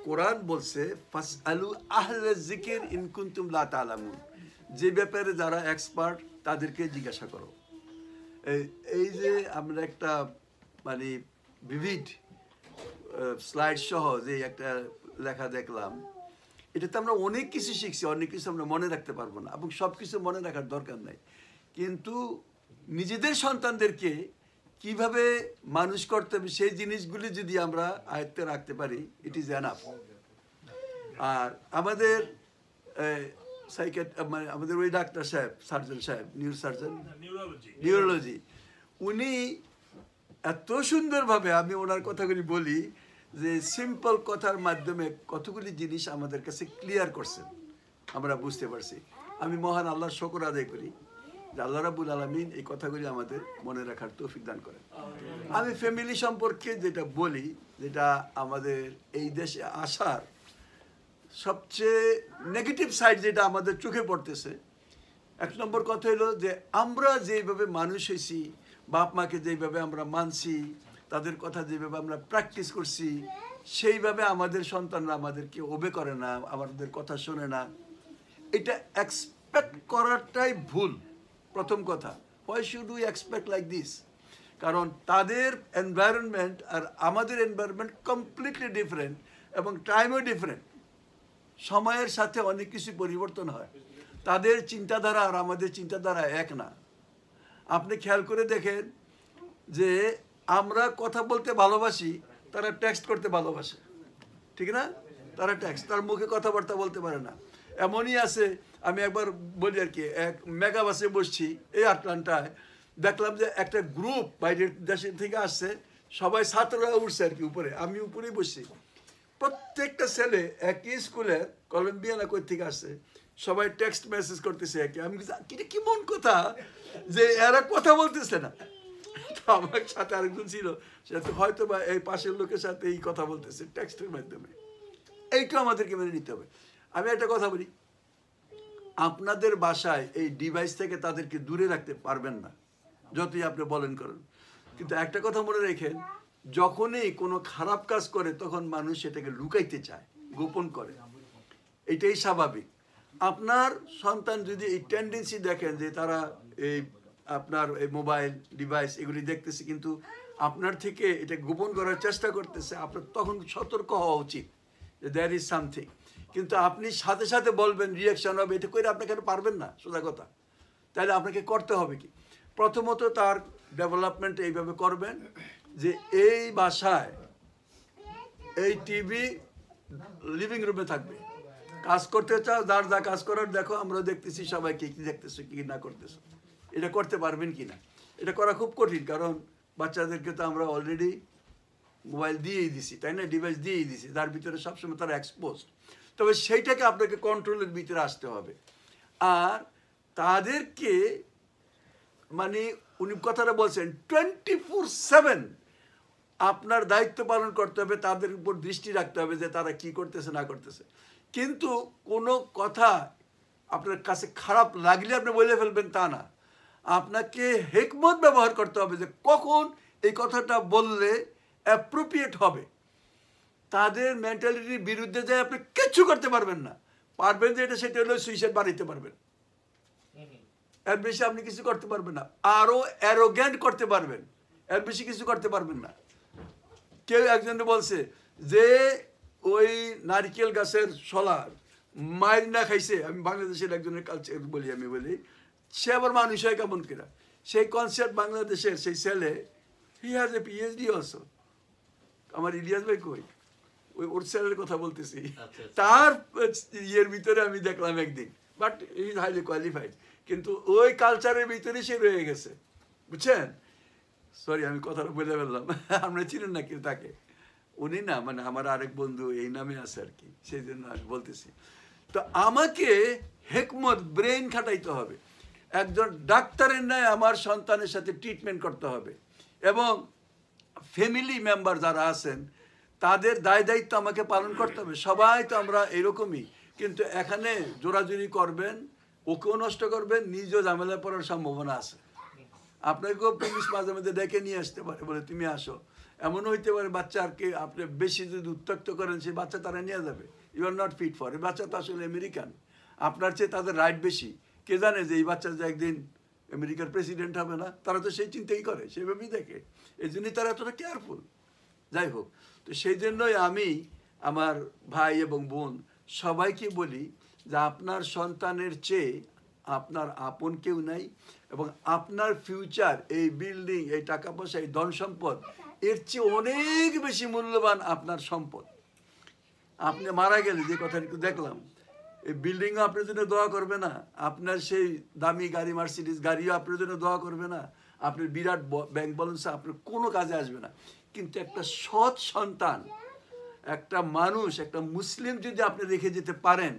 কোরআন বলছে ফাসআলু আহলে যিকির ইন কুনতুম লা তা'লামুন, যে ব্যাপারে যারা এক্সপার্ট তাদেরকে জিজ্ঞাসা করো। এই যে আমরা একটা মানে ভিভিড স্লাইড সহ যে একটা লেখা দেখলাম, এটাতে আমরা অনেক কিছু শিখছি, অনেক কিছু আমরা মনে রাখতে পারবো না, এবং সব কিছু মনে রাখার দরকার নাই, কিন্তু নিজেদের সন্তানদেরকে কিভাবে মানুষ করতে হবে সেই জিনিসগুলি যদি আমরা আয়ত্তে রাখতে পারি, ইট ইজ এনাফ। আর আমাদের মানে আমাদের ওই ডাক্তার সাহেব, সার্জন সাহেব, নিউরোলজি, উনি এত সুন্দরভাবে, আমি ওনার কথাগুলি বলি যে সিম্পল কথার মাধ্যমে কতগুলি জিনিস আমাদের কাছে ক্লিয়ার করছেন, আমরা বুঝতে পারছি। আমি মহান আল্লাহর শুকর আদায় করি যে আল্লাহ রাব্বুল আলামিন এই কথাগুলি আমাদের মনে রাখার তৌফিক দান করেন। আমি ফ্যামিলি সম্পর্কে যেটা বলি, যেটা আমাদের এই দেশে আসার সবচেয়ে নেগেটিভ সাইড যেটা আমাদের চোখে পড়তেছে, এক নম্বর কথা হলো যে আমরা যেভাবে মানুষ হয়েছি, বাপ মাকে যেভাবে আমরা মানছি, তাদের কথা যেভাবে আমরা প্র্যাকটিস করছি, সেইভাবে আমাদের সন্তানরা আমাদেরকে ওবে করে না, আমাদের কথা শোনে না। এটা এক্সপেক্ট করাটাই ভুল। প্রথম কথা, why should we expect like this? কারণ তাদের এনভায়রনমেন্ট আর আমাদের এনভায়রনমেন্ট কমপ্লিটলি ডিফারেন্ট, এবং টাইমও ডিফারেন্ট। সময়ের সাথে অনেক কিছু পরিবর্তন হয়। তাদের চিন্তাধারা আর আমাদের চিন্তাধারা এক না। আপনি খেয়াল করে দেখেন যে আমরা কথা বলতে ভালোবাসি, তারা টেক্সট করতে ভালোবাসে, ঠিক না? তারা টেক্সট, তার মুখে কথাবার্তা বলতে পারে না। এমনই আছে, আমি একবার বলি আর কি, এক মেগা বাসে বসছি এই আটলান্টায়, দেখলাম যে একটা গ্রুপ বাইরের দেশের থেকে আসছে, সবাই ছাত্ররা উঠছে আর কি উপরে, আমি উপরেই বসছি। প্রত্যেকটা ছেলে একই স্কুলের, কলম্বিয়া না কই থেকে আসছে, সবাই টেক্সট মেসেজ করতেছে একে। আমি কি মন কথা যে এরা কথা বলতেছে না। তো আমার সাথে আরেকজন ছিল, সে হয়তো বা এই পাশের লোকের সাথে এই কথা বলতেছে টেক্সটের মাধ্যমে। এইটা আমাদেরকে মেনে নিতে হবে। আমি একটা কথা বলি, আপনাদের বাসায় এই ডিভাইস থেকে তাদেরকে দূরে রাখতে পারবেন না, যতই আপনি বলেন করেন। কিন্তু একটা কথা মনে রেখেন, যখনই কোনো খারাপ কাজ করে তখন মানুষ সেটাকে লুকাইতে চায়, গোপন করে। এটাই স্বাভাবিক। আপনার সন্তান যদি এই টেন্ডেন্সি দেখেন যে তারা এই আপনার এই মোবাইল ডিভাইস এগুলি দেখতেছে, কিন্তু আপনার থেকে এটা গোপন করার চেষ্টা করতেছে, আপনার তখন সতর্ক হওয়া উচিত যে দ্যার ইজ সামথিং। কিন্তু আপনি সাথে সাথে বলবেন, রিয়াকশন হবে, এটা করে আপনি কেন পারবেন না? সোজা কথা। তাহলে আপনাকে করতে হবে কি? প্রথমত তার ডেভেলপমেন্ট এইভাবে করবেন যে এই বাসায় এই টিভি লিভিং রুমে থাকবে। কাজ করতে চাও, যার যা কাজ করার দেখো, আমরা দেখতেছি সবাই কি কি দেখতেছো, কি না করতেছো। এটা করতে পারবেন কি না? এটা করা খুব কঠিন, কারণ বাচ্চাদেরকে তো আমরা অলরেডি মোবাইল দিয়েই দিছি, তাই না? ডিভাইস দিয়েই দিছি, তার ভিতরে সবসময় তারা এক্সপোজড। তবে সেইটাকে আপনাকে কন্ট্রোলের ভিতরে আসতে হবে। আর তাদেরকে মানে উনি কথাটা বলছেন 24/7 আপনার দায়িত্ব পালন করতে হবে, তাদের উপর দৃষ্টি রাখতে হবে যে তারা কি করতেছে না করতেছে। কিন্তু কোনো কথা আপনার কাছে খারাপ লাগলে আপনি বলে ফেলবেন তা না। আপনাকে হিকমত ব্যবহার করতে হবে যে কখন এই কথাটা বললে অ্যাপ্রোপ্রিয়েট হবে। তাদের মেন্টালিটির বিরুদ্ধে যায় আপনি কিচ্ছু করতে পারবেন না। পারবেন যে এটা সেটা হলো সুইসাইড বাড়াইতে পারবেন, এর বেশি আপনি কিছু করতে পারবেন না। আরো অ্যারোগ্যান্ট করতে পারবেন, এর বেশি কিছু করতে পারবেন না। কেউ একজন বলছে যে ওই নারকেল গাছের শলার মাইর না খাইছে, আমি বাংলাদেশের একজনের কালচার বলি, আমি বলি সে আবার মানুষ হয় কেমন কিনা। সেই কনসেপ্ট বাংলাদেশের সেই ছেলে, he has a PhD also. আমার ইলিয়াস ভাই কই, ওই ওর ছেলের কথা বলতেছি। তার ইয়ের ভিতরে আমি দেখলাম একদিন, but he is highly qualified, কিন্তু ওই কালচারের ভিতরে সে রয়ে গেছে, বুঝছেন? সরি আমি কথাটা বলে ফেললাম, আমরা চিনেন না কেউ তাকে। উনি না, মানে আমার আরেক বন্ধু এই নামে আছে আর কি, সেই জন্য আমি বলতেছি। তো আমাকে হেকমত, ব্রেন খাটাইতে হবে। একজন ডাক্তারের ন্যায় আমার সন্তানের সাথে ট্রিটমেন্ট করতে হবে, এবং ফ্যামিলি মেম্বার যারা আছেন তাদের দায় দায়িত্ব আমাকে পালন করতে হবে। সবাই তো আমরা এরকমই, কিন্তু এখানে জোরাজুরি করবেন, ওকেও নষ্ট করবেন, নিজেও ঝামেলায় পড়ার সম্ভাবনা আছে। আপনাকেও পুলিশ মাঝে মাঝে ডেকে নিয়ে আসতে পারে, বলে তুমি আসো। এমন হইতে পারে বাচ্চাকে আপনি বেশি যদি উত্ত্যক্ত করেন, সেই বাচ্চা তারা নিয়ে যাবে। You are not fit for. এই বাচ্চা তো আসলে আমেরিকান, আপনার চেয়ে তাদের রাইট বেশি। কে জানে যে এই বাচ্চা যে একদিন আমেরিকার প্রেসিডেন্ট হবে না? তারা তো সেই চিন্তাই করে, সেভাবেই দেখে, এই জন্যই তারা এতটা কেয়ারফুল। যাই হোক, তো সেই জন্যই আমি আমার ভাই এবং বোন সবাইকে বলি যে আপনার সন্তানের চেয়ে আপনার আপন কেউ নাই, এবং আপনার ফিউচার, এই বিল্ডিং, এই টাকা পয়সা, এই ধন সম্পদ, এর চেয়ে অনেক বেশি মূল্যবান আপনার সম্পদ। আপনি মারা গেলে যে কথা দেখলাম, এই বিল্ডিংও আপনার জন্য দোয়া করবে না, আপনার সেই দামি গাড়ি, মার্সিডিজ গাড়িও আপনার জন্য দোয়া করবে না, আপনার বিরাট ব্যাংক ব্যালেন্স আপনার কোনো কাজে আসবে না। কিন্তু একটা সৎ সন্তান, একটা মানুষ, একটা মুসলিম যদি আপনি রেখে যেতে পারেন,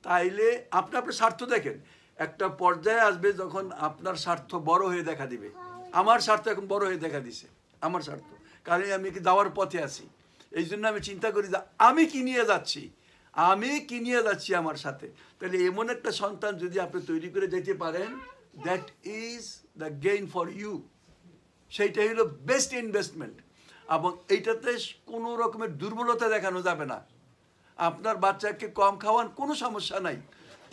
তাইলে আপনি আপনার স্বার্থ দেখেন। একটা পর্যায়ে আসবে যখন আপনার স্বার্থ বড় হয়ে দেখা দিবে। আমার স্বার্থ এখন বড় হয়ে দেখা দিছে, আমার স্বার্থ, কারণ আমি কি যাওয়ার পথে আছি। এই জন্য আমি চিন্তা করি যে আমি কি নিয়ে যাচ্ছি, আমি কি নিয়ে যাচ্ছি আমার সাথে। তাহলে এমন একটা সন্তান যদি আপনি তৈরি করে যেতে পারেন, that is the gain for you. সেইটাই হলো বেস্ট ইনভেস্টমেন্ট। এবং এইটাতে কোনো রকমের দুর্বলতা দেখানো যাবে না। আপনার বাচ্চাকে কম খাওয়ান, কোনো সমস্যা নাই,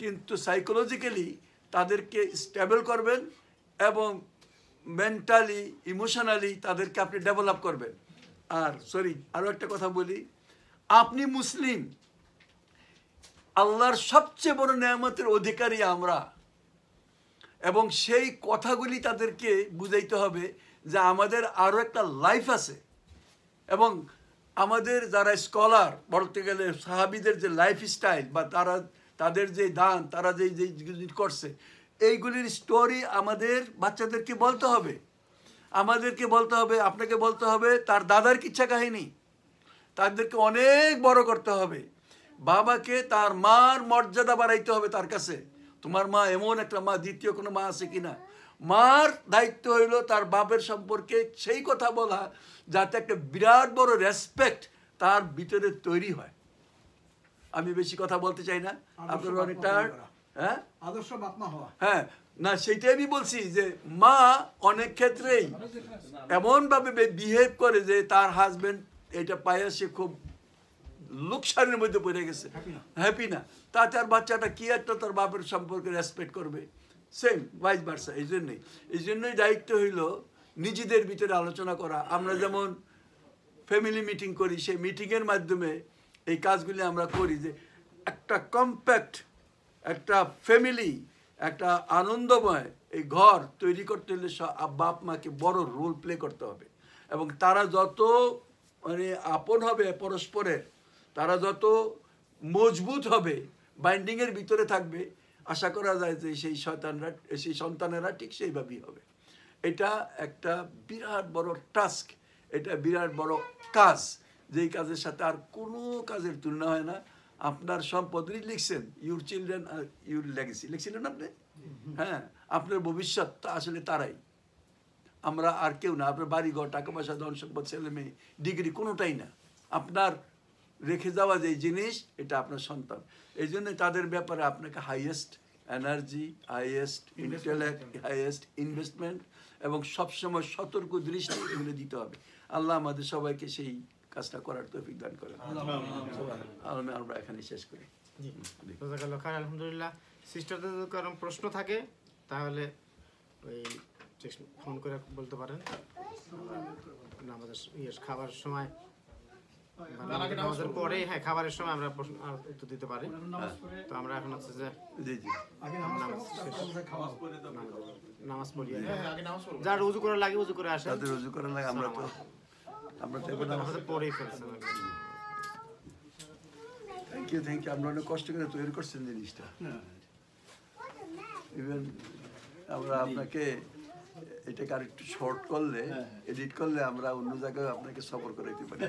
কিন্তু সাইকোলজিক্যালি তাদেরকে স্টেবল করবেন এবং মেন্টালি ইমোশনালি তাদেরকে আপনি ডেভেলপ করবেন। আর আরও একটা কথা বলি, আপনি মুসলিম, আল্লাহর সবচেয়ে বড় নেয়ামতের অধিকারী আমরা, এবং সেই কথাগুলি তাদেরকে বুঝাইতে হবে যে আমাদের আরও একটা লাইফ আছে। এবং আমাদের যারা স্কলার, বলতে গেলে সাহাবীদের যে লাইফ স্টাইল বা তাদের যে দান, তারা যে করছে, এইগুলির স্টোরি আমাদের বাচ্চাদেরকে বলতে হবে। আমাদেরকে বলতে হবে, আপনাকে বলতে হবে তার দাদার কিচ্ছা কাহিনী, তাদেরকে অনেক বড় করতে হবে। বাবাকে তার মার মর্যাদা বাড়াইতে হবে তার কাছে। তোমার মা এমন একটা মা, দ্বিতীয় কোনো মা আছে কিনা। মার দায়িত্ব হইল তার বাপের সম্পর্কে সেই কথা বলা যাতে একটা বিরাট বড় রেসপেক্ট তার ভিতরে তৈরি হয়। আমি বেশি কথা বলতে চাই না, আপনার অনেকটা হ্যাঁ আদর্শ বাপ মা হওয়া। হ্যাঁ, না সেইটাই আমি বলছি যে মা অনেক ক্ষেত্রেই এমনভাবে বিহেভ করে যে তার হাজবেন্ড এটা পায়ে সে খুব লোকসানের মধ্যে পড়ে গেছে, হ্যাপি না, তাতে আর বাচ্চাটা কি একটা তার বাপের সম্পর্কে রেসপেক্ট করবে। Same vice versa. এই জন্যই দায়িত্ব হইল নিজেদের ভিতরে আলোচনা করা। আমরা যেমন ফ্যামিলি মিটিং করি, সেই মিটিংয়ের মাধ্যমে এই কাজগুলি আমরা করি, যে একটা কম্প্যাক্ট একটা ফ্যামিলি, একটা আনন্দময় এই ঘর তৈরি করতে হলে বাপ মাকে বড় রোল প্লে করতে হবে। এবং তারা যত মানে আপন হবে পরস্পরের, তারা যত মজবুত হবে, বাইন্ডিংয়ের ভিতরে থাকবে, আশা করা যায় যে সেই সন্তানেরা ঠিক সেইভাবেই হবে। এটা একটা বিরাট বড় টাস্ক, এটা বিরাট বড় কাজ, যেই কাজের সাথে আর কোনো কাজের তুলনা হয় না। আপনার সম্পদ লিখছেন, your children are your legacy, লিখছিলেন আপনি? হ্যাঁ, আপনার ভবিষ্যৎ আসলে তারাই, আমরা আর কেউ না। আপনার বাড়িঘর, টাকা পয়সা, ধন সম্পদ, ছেলে মেয়ে, ডিগ্রি কোনোটাই না। আপনার রেখে যাওয়া যে জিনিস, এটা আপনার সন্তান। এই জন্য তাদের ব্যাপারে আপনাকে highest energy, highest intellect, highest investment এবং সবসময় সতর্ক দৃষ্টি এগুলো দিতে হবে। আল্লাহ আমাদের সবাইকে সেই কাজটা করার তৌফিক দান করেন। আমরা এখানে শেষ করি। আলহামদুলিল্লাহ। সিস্টারদের যদি কারণ প্রশ্ন থাকে তাহলে ওই ফোন করে বলতে পারেন। আমাদের খাবার সময়, আমাদের পরে, হ্যাঁ খাবারের সময় আমরা উত্তর দিতে পারি। তো আমরা এখন হচ্ছে যে নামাজ পড়ি, যার উজু করা লাগে উজু করে আসে, তাদের উজু করা লাগে, আমরা তো পরেই ফেলছেন। Thank you. আমরা অনেক কষ্ট করে তৈরি করছেন জিনিসটা। ইভেন আমরা আপনাকে এটাকে আর একটু শর্ট করলে, এডিট করলে আমরা অন্য জায়গায় আপনাকে সফর করাইতে পারি।